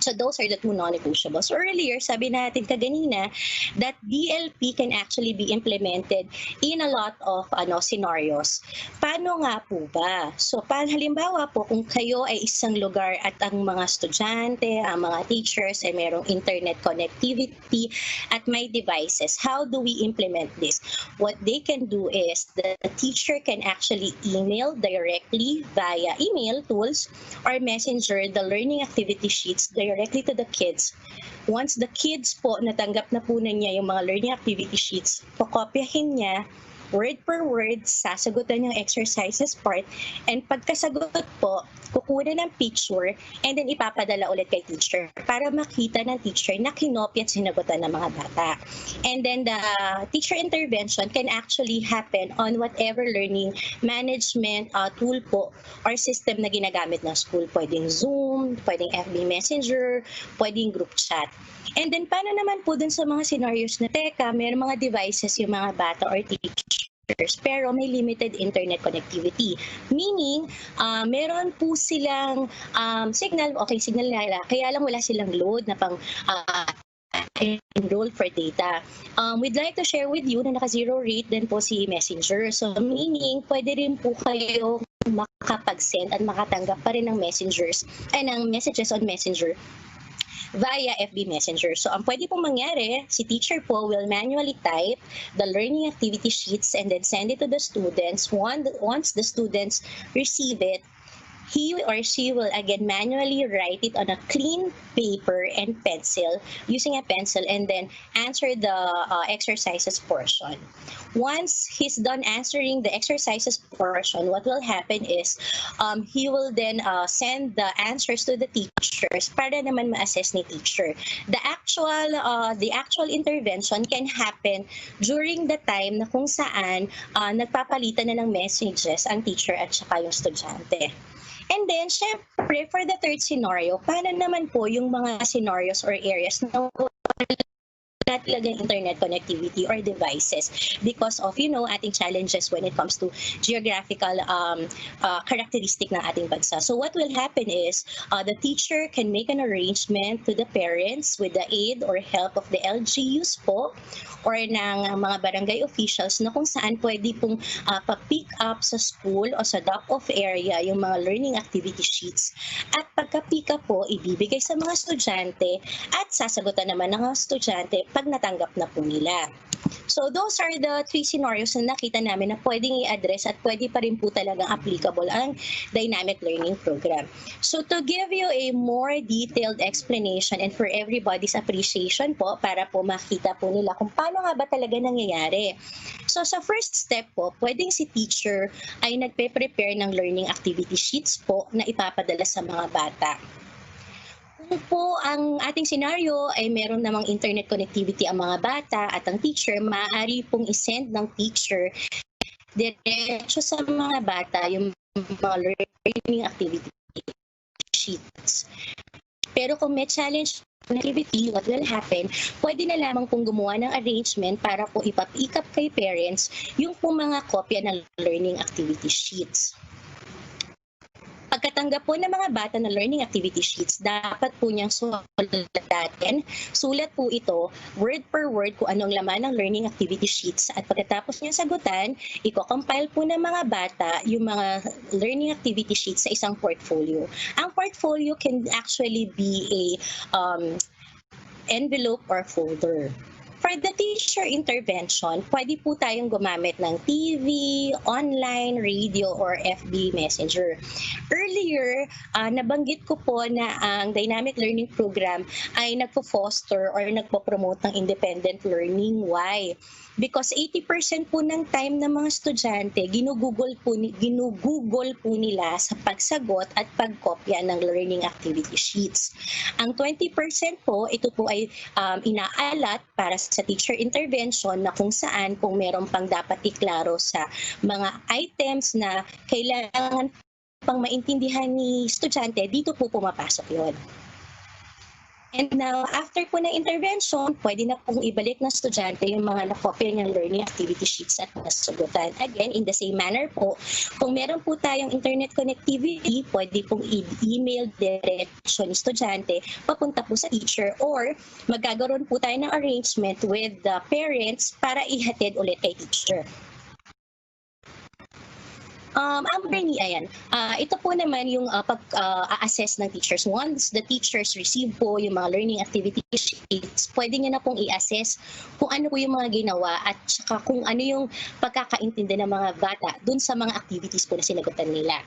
So those are the two non-negotiables. So earlier, sabi natin kaganina that DLP can actually be implemented in a lot of scenarios. Paano nga po ba? So halimbawa po, kung kayo ay isang lugar at ang mga estudyante, ang mga teachers ay merong internet connectivity at may devices, how do we implement this? What they can do is the teacher can actually email directly via email tools or messenger the learning activity sheets directly to the kids. Once the kids po natanggap na po na niya yung mga learning activity sheets, kokopyahin niya, word per word, sasagutan yung exercises part, and pagkasagot po, kukuha ng picture, and then ipapadala ulit kay teacher para makita ng teacher na kinopya at sinagutan ng mga bata. And then the teacher intervention can actually happen on whatever learning management tool po or system na ginagamit ng school. Pwedeng Zoom, pwedeng FB Messenger, pwedeng group chat. And then paano naman po dun sa mga scenarios na teka, may mga devices yung mga bata or teachers pero may limited internet connectivity. Meaning, meron po silang signal, okay, signal nila, kaya lang wala silang load na pang enroll for data. We'd like to share with you na naka-zero rate din po si Messenger. So meaning, pwede rin po kayo makapag-send at makatanggap pa rin ng messages on Messenger via FB Messenger. So ang pwede pong mangyari, si teacher po will manually type the learning activity sheets and then send it to the students. Once the students receive it, he or she will again manually write it on a clean paper and pencil, using a pencil, and then answer the exercises portion. Once he's done answering the exercises portion, what will happen is he will then send the answers to the teachers para naman ma-assess ni teacher. The actual intervention can happen during the time na kung saan nagpapalitan na ng messages ang teacher at saka yung estudyante. And then, syempre, for the third scenario, paano naman po yung mga scenarios or areas na wala talagang internet connectivity or devices because of, ating challenges when it comes to geographical characteristic ng ating bansa. So what will happen is the teacher can make an arrangement to the parents with the aid or help of the LGUs po or ng mga barangay officials na kung saan pwede pong pa-pick up sa school o sa drop-off area yung mga learning activity sheets. At pagka-pick up po, ibibigay sa mga estudyante at sasagutan naman ng mga estudyante pag natanggap na po nila. So those are the three scenarios na nakita namin na pwedeng i-address at pwede pa rin po talagang applicable ang dynamic learning program. So to give you a more detailed explanation and for everybody's appreciation po, para po makita po nila kung paano nga ba talaga nangyayari. So sa first step po, pwedeng si teacher ay nagpe-prepare ng learning activity sheets po na ipapadala sa mga bata. Kung po ang ating scenario ay meron namang internet connectivity ang mga bata at ang teacher, maaari pong isend ng teacher diretso sa mga bata yung mga learning activity sheets. Pero kung may challenge connectivity, what will happen, pwede na lamang pong gumawa ng arrangement para po ipa-pick up kay parents yung po mga kopya ng learning activity sheets. Pagkatanggap po ng mga bata ng learning activity sheets, dapat po niyang sulatan. Sulat po ito, word per word, kung anong laman ng learning activity sheets. At pagkatapos niyang sagutan, i-compile po ng mga bata yung mga learning activity sheets sa isang portfolio. Ang portfolio can actually be a envelope or folder. For the teacher intervention, pwede po tayong gumamit ng TV, online, radio, or FB Messenger. Earlier, nabanggit ko po na ang Dynamic Learning Program ay nagpo-foster or nagpo-promote ng independent learning. Why? Because 80% po ng time ng mga estudyante, ginugugol po nila sa pagsagot at pagkopya ng learning activity sheets. Ang 20% po, ito po ay inaalat para sa teacher intervention na kung saan kung meron pang dapat iklaro sa mga items na kailangan pang maintindihan ni estudyante, dito po pumapasok yun. And now, after po ng intervention, pwede na pong ibalik ng estudyante yung mga nakopya ng learning activity sheets at nasagutan. Again, in the same manner po, kung meron po tayong internet connectivity, pwede pong i-email diretso ng estudyante papunta po sa teacher or magkakaroon po tayo ng arrangement with the parents para ihatid ulit kay teacher. Ito po naman yung pag-assess ng teachers. Once the teachers receive po yung mga learning activity sheets, pwede nyo na pong i-assess kung ano po yung mga ginawa at saka kung ano yung pagkakaintindi ng mga bata dun sa mga activities po na sinagutan nila.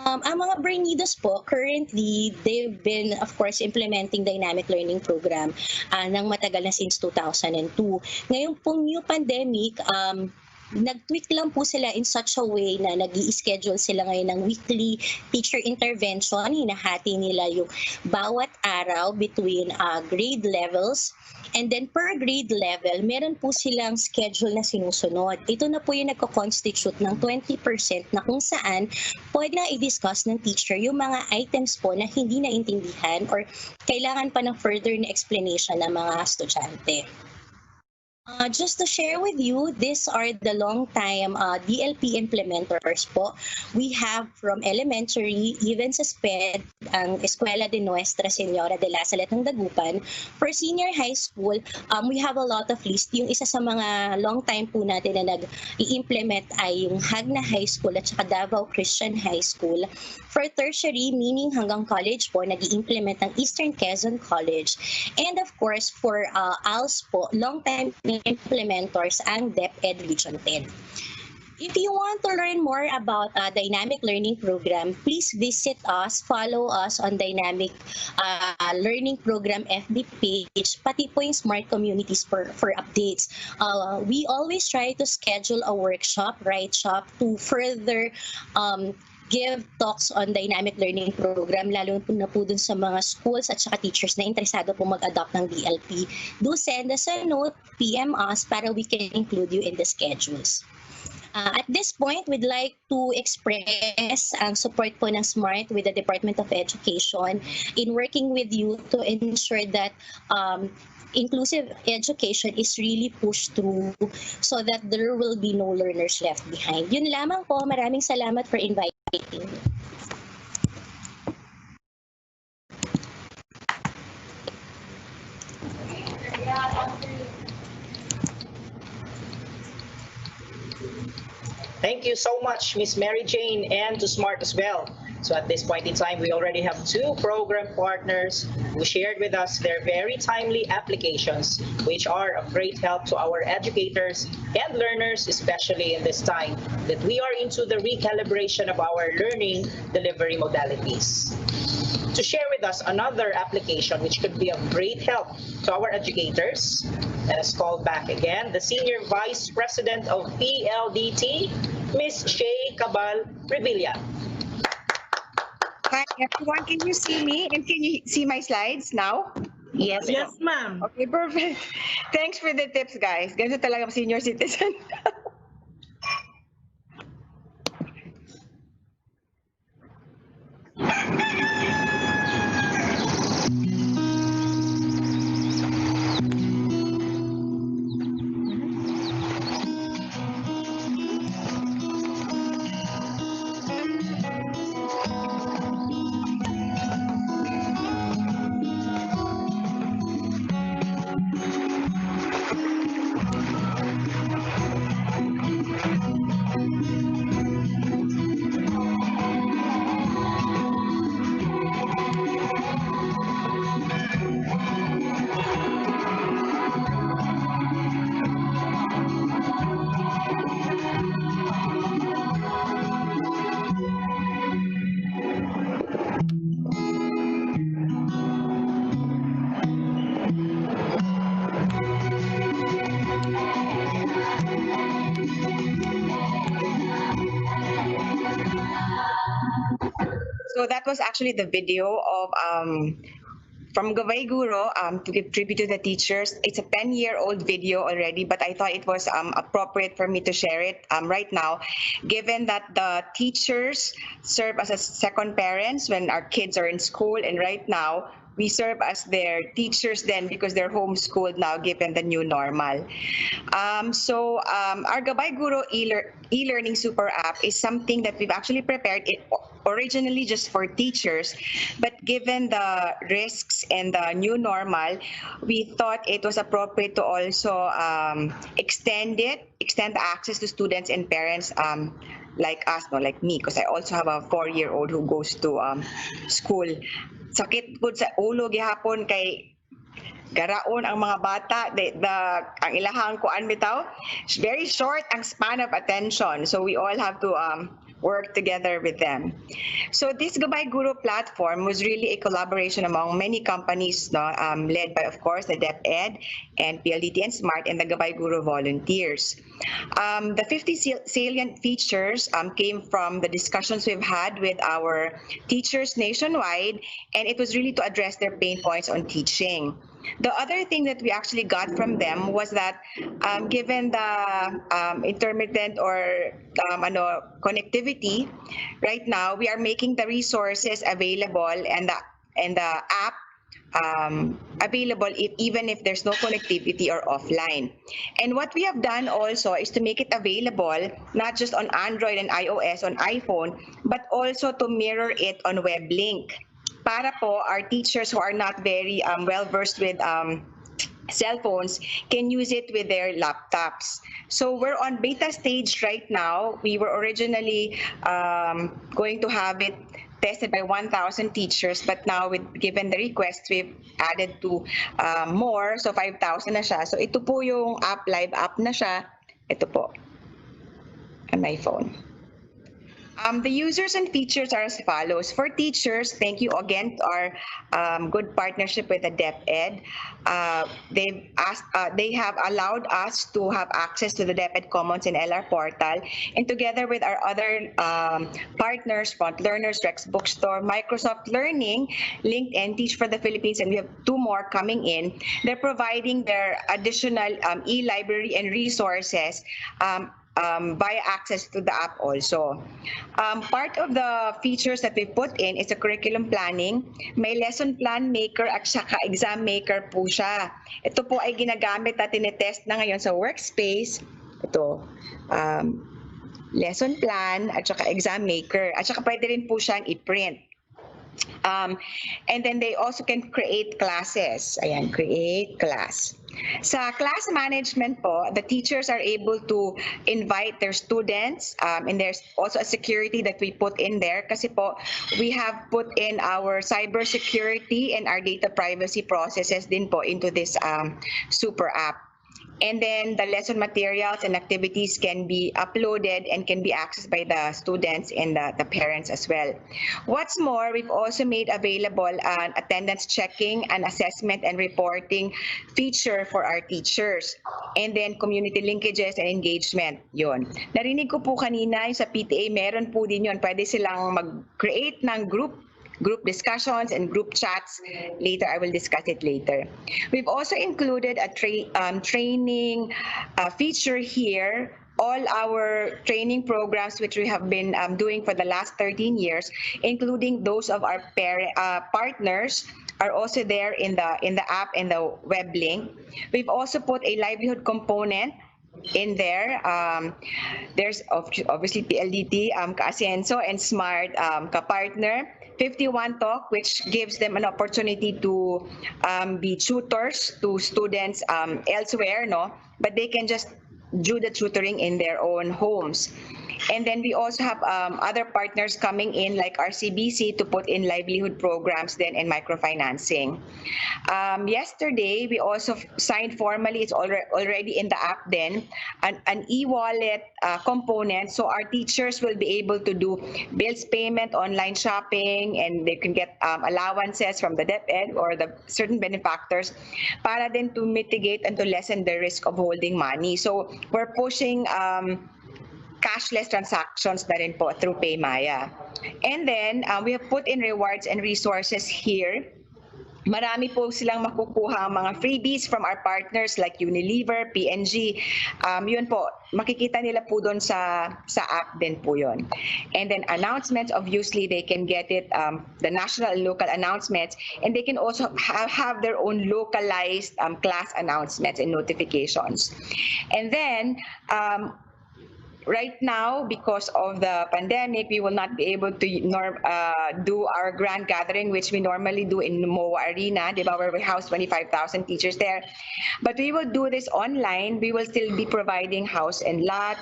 Ang mga Brainidos po, currently, they've been, of course, implementing dynamic learning program ng matagal na since 2002. Ngayon pong new pandemic, nag-tweak lang po sila in such a way na nag-i-schedule sila ngayon ng weekly teacher intervention. Hinahati nila yung bawat araw between grade levels. And then per grade level, meron po silang schedule na sinusunod. Ito na po yung nagko-constitute ng 20% na kung saan pwede na i-discuss ng teacher yung mga items po na hindi naintindihan or kailangan pa ng further na explanation ng mga estudyante. Just to share with you, these are the long-time DLP implementers po. We have from elementary, even sa SPED, ang Escuela de Nuestra Señora de la Salet ng Dagupan. For senior high school, we have a lot of list. Yung isa sa mga long-time po natin na nag-i-implement ay yung Hagna High School at saka Davao Christian High School. For tertiary, meaning hanggang college po, nag-i-implement ng Eastern Quezon College. And of course, for ALS po, long-time implementors ang DepEd Region 10. If you want to learn more about Dynamic Learning Program, please visit us, follow us on Dynamic Learning Program FB page, pati po yung Smart Communities for updates. We always try to schedule a workshop, to further give talks on dynamic learning program, lalo na po dun sa mga schools at saka teachers na interesado po mag-adopt ng DLP. Do send us a note, PM us para we can include you in the schedules. At this point, we'd like to express ang support po ng SMART with the Department of Education in working with you to ensure that inclusive education is really pushed through so that there will be no learners left behind. Yun lamang po. Maraming salamat for inviting me. Thank you so much, Miss Mary Jane, and to SMART as well. So at this point in time, we already have 2 program partners who shared with us their very timely applications, which are of great help to our educators and learners, especially in this time that we are into the recalibration of our learning delivery modalities. To share with us another application which could be of great help to our educators, let us call back again the Senior Vice President of PLDT, Ms. Shay Cabal Revilla. Hi everyone, can you see me and can you see my slides now? Yes, Yes, ma'am. Okay, perfect. Thanks for the tips, guys. Ganito talaga senior citizen. So that was actually the video of from Gawai Guro to give tribute to the teachers. It's a 10-year-old video already, but I thought it was appropriate for me to share it right now, given that the teachers serve as a second parents when our kids are in school, and right now we serve as their teachers then because they're homeschooled now given the new normal. So our Gabay Guro e-learning super app is something that we've actually prepared it originally just for teachers, but given the risks and the new normal, we thought it was appropriate to also extend the access to students and parents like us, no, like me, because I also have a 4-year-old who goes to school. Sakit gud sa ulo gihapon kay garaon ang mga bata, ang ilahang kuan bitaw, very short ang span of attention, so we all have to work together with them. So this Gabay Guru platform was really a collaboration among many companies, no, led by, of course, the DepEd and PLDT and SMART and the Gabay Guru volunteers. The 50 salient features came from the discussions we've had with our teachers nationwide, and it was really to address their pain points on teaching. The other thing that we actually got from them was that given the intermittent or connectivity, right now we are making the resources available and the app available even if there's no connectivity or offline. And what we have done also is to make it available not just on Android and iOS on iPhone, but also to mirror it on WebLink. Para po our teachers who are not very well versed with cell phones can use it with their laptops. So we're on beta stage right now. We were originally going to have it tested by 1,000 teachers, but now given the request, we've added to more, so 5,000 na siya. So ito po yung live app na siya. Ito po, on my phone. The users and features are as follows. For teachers, thank you again to our good partnership with the DepEd. They have allowed us to have access to the DepEd Commons and LR portal, and together with our other partners, Front Learners, Rex Bookstore, Microsoft Learning, LinkedIn, Teach for the Philippines, and we have 2 more coming in. They're providing their additional e-library and resources via access to the app also. Part of the features that we put in is the curriculum planning. May lesson plan maker at saka exam maker po siya. Ito po ay ginagamit at tinetest na ngayon sa workspace. Ito, lesson plan at saka exam maker. At saka pwede rin po siyang i-print. And then they also can create classes. Ayan, create class. Sa class management po, the teachers are able to invite their students, and there's also a security that we put in there kasi po we have put in our cyber security and our data privacy processes din po into this super app. And then the lesson materials and activities can be uploaded and can be accessed by the students and the parents as well. What's more, we've also made available an attendance checking, an assessment and reporting feature for our teachers. And then community linkages and engagement, yun. Narinig ko po kanina sa PTA, meron po din yun. Pwede silang mag-create ng group discussions and group chats. Later, I will discuss it later. We've also included a training feature here. All our training programs, which we have been doing for the last 13 years, including those of our partners, are also there in the app and the web link. We've also put a livelihood component in there. There's obviously PLDT, Ka-Asenso, and SMART Ka-Partner. 51 Talk, which gives them an opportunity to be tutors to students elsewhere, no? But they can just do the tutoring in their own homes. And then we also have other partners coming in like RCBC to put in livelihood programs then and microfinancing. Yesterday, we also signed formally, it's already in the app then, an e-wallet component. So our teachers will be able to do bills payment, online shopping, and they can get allowances from the DepEd or the certain benefactors para then to mitigate and to lessen the risk of holding money. So we're pushing cashless transactions na rin po through PayMaya. And then, we have put in rewards and resources here. Marami po silang makukuha mga freebies from our partners like Unilever, PNG. Yun po, makikita nila po doon sa app din po yun. And then announcements, obviously, they can get it, the national and local announcements, and they can also have their own localized class announcements and notifications. And then, right now, because of the pandemic, we will not be able to do our grand gathering, which we normally do in MOA Arena, di ba, where we house 25,000 teachers there. But we will do this online. We will still be providing house and lot,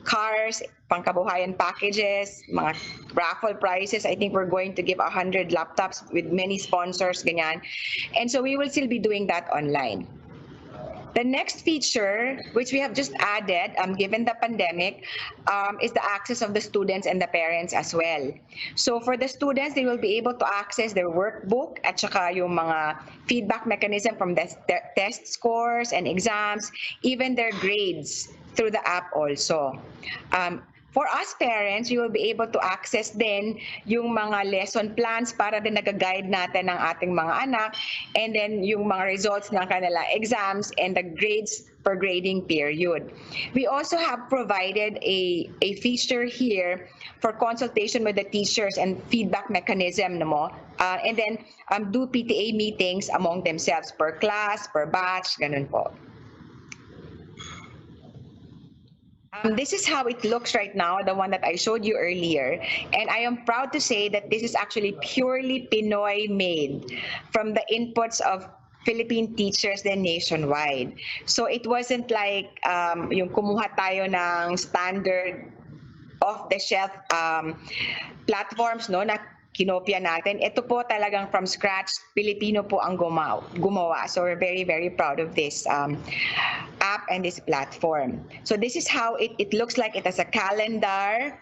cars, pangkabuhayan packages, mga raffle prizes. I think we're going to give 100 laptops with many sponsors, ganyan. And so we will still be doing that online. The next feature, which we have just added, given the pandemic, is the access of the students and the parents as well. So for the students, they will be able to access their workbook at saka yung mga feedback mechanism from the test scores and exams, even their grades through the app also. For us parents, we will be able to access din yung mga lesson plans para din nag-guide natin ng ating mga anak, and then yung mga results ng kanila exams and the grades per grading period. We also have provided a feature here for consultation with the teachers and feedback mechanism mo. And then do PTA meetings among themselves per class, per batch, ganun po. This is how it looks right now, the one that I showed you earlier. And I am proud to say that this is actually purely Pinoy made from the inputs of Philippine teachers then nationwide. So it wasn't like yung kumuha tayo ng standard off-the-shelf platforms no na kinopya natin. Ito po talagang from scratch, Pilipino po ang gumawa. So we're very, very proud of this app and this platform. So this is how it looks like. It has a calendar.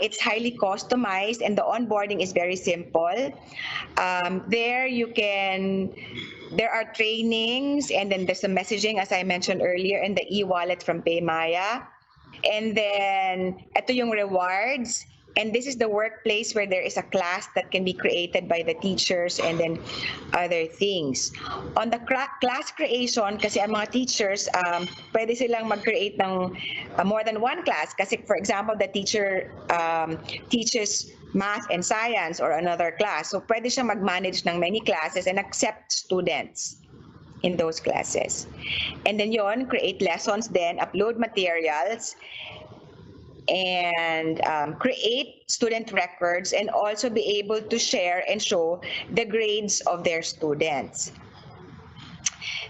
It's highly customized and the onboarding is very simple. There are trainings, and then there's some messaging, as I mentioned earlier, and the e-wallet from Paymaya. And then, ito yung rewards. And this is the workplace where there is a class that can be created by the teachers and then other things. On the class creation, kasi ang mga teachers, pwede silang mag-create ng more than one class. Kasi for example, the teacher teaches math and science or another class. So pwede siya mag-manage ng many classes and accept students in those classes. And then yon, create lessons then, upload materials, and create student records, and also be able to share and show the grades of their students.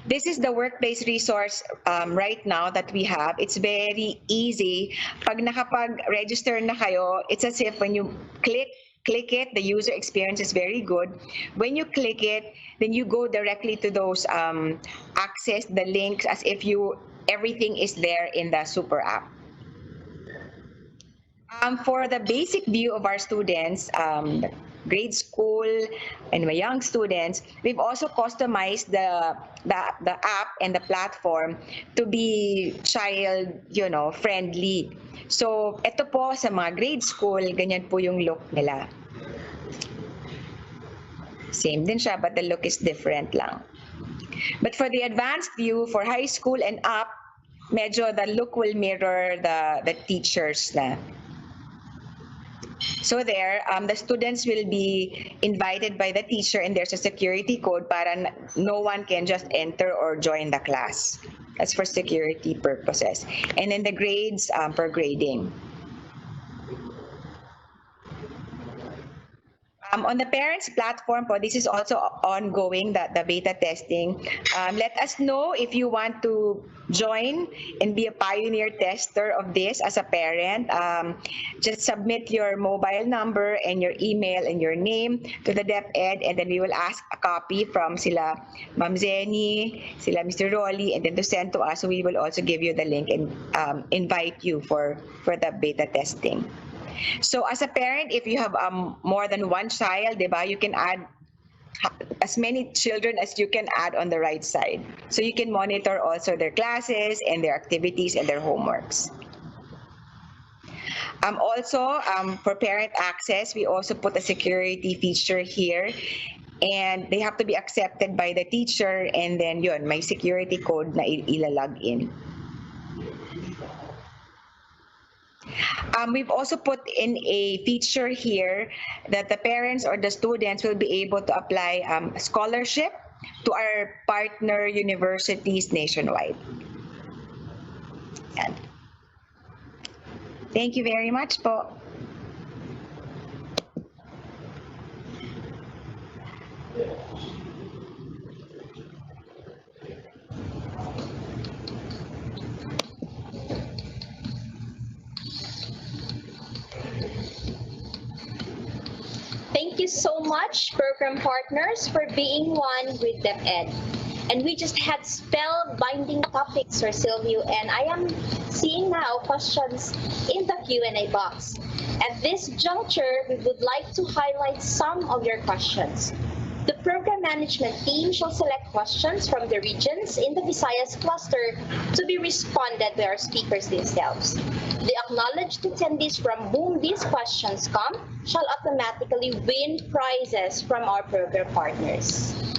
This is the workplace resource right now that we have. It's very easy. Pag nakapag-register na kayo, it's as if when you click it, the user experience is very good. When you click it, then you go directly to those access the links as if everything is there in the super app. For the basic view of our students, grade school and my young students, we've also customized the app and the platform to be child, friendly. So ito po sa mga grade school, ganyan po yung look nila. Same din siya, but the look is different lang. But for the advanced view, for high school and up, medyo the look will mirror the teachers na. So there, the students will be invited by the teacher, and there's a security code para no one can just enter or join the class. That's for security purposes. And then the grades per grading. On the parents platform po, this is also ongoing, the beta testing. Let us know if you want to join and be a pioneer tester of this as a parent. Just submit your mobile number and your email and your name to the DepEd, and then we will ask a copy from sila Ma'am Zenny, sila Mr. Rolly, and then to send to us. So we will also give you the link and invite you for the beta testing. So as a parent, if you have more than one child, diba, you can add as many children as you can add on the right side. So you can monitor also their classes and their activities and their homeworks. Also, for parent access, we also put a security feature here, and they have to be accepted by the teacher, and then yun, may security code na ilalog in. We've also put in a feature here that the parents or the students will be able to apply scholarship to our partner universities nationwide. Yan. Thank you very much po. Thank you so much, program partners, for being one with DepEd. And we just had spellbinding topics, Sir Silvio, and I am seeing now questions in the Q&A box. At this juncture, we would like to highlight some of your questions. The program management team shall select questions from the regions in the Visayas cluster to be responded by our speakers themselves. The acknowledged attendees from whom these questions come shall automatically win prizes from our program partners.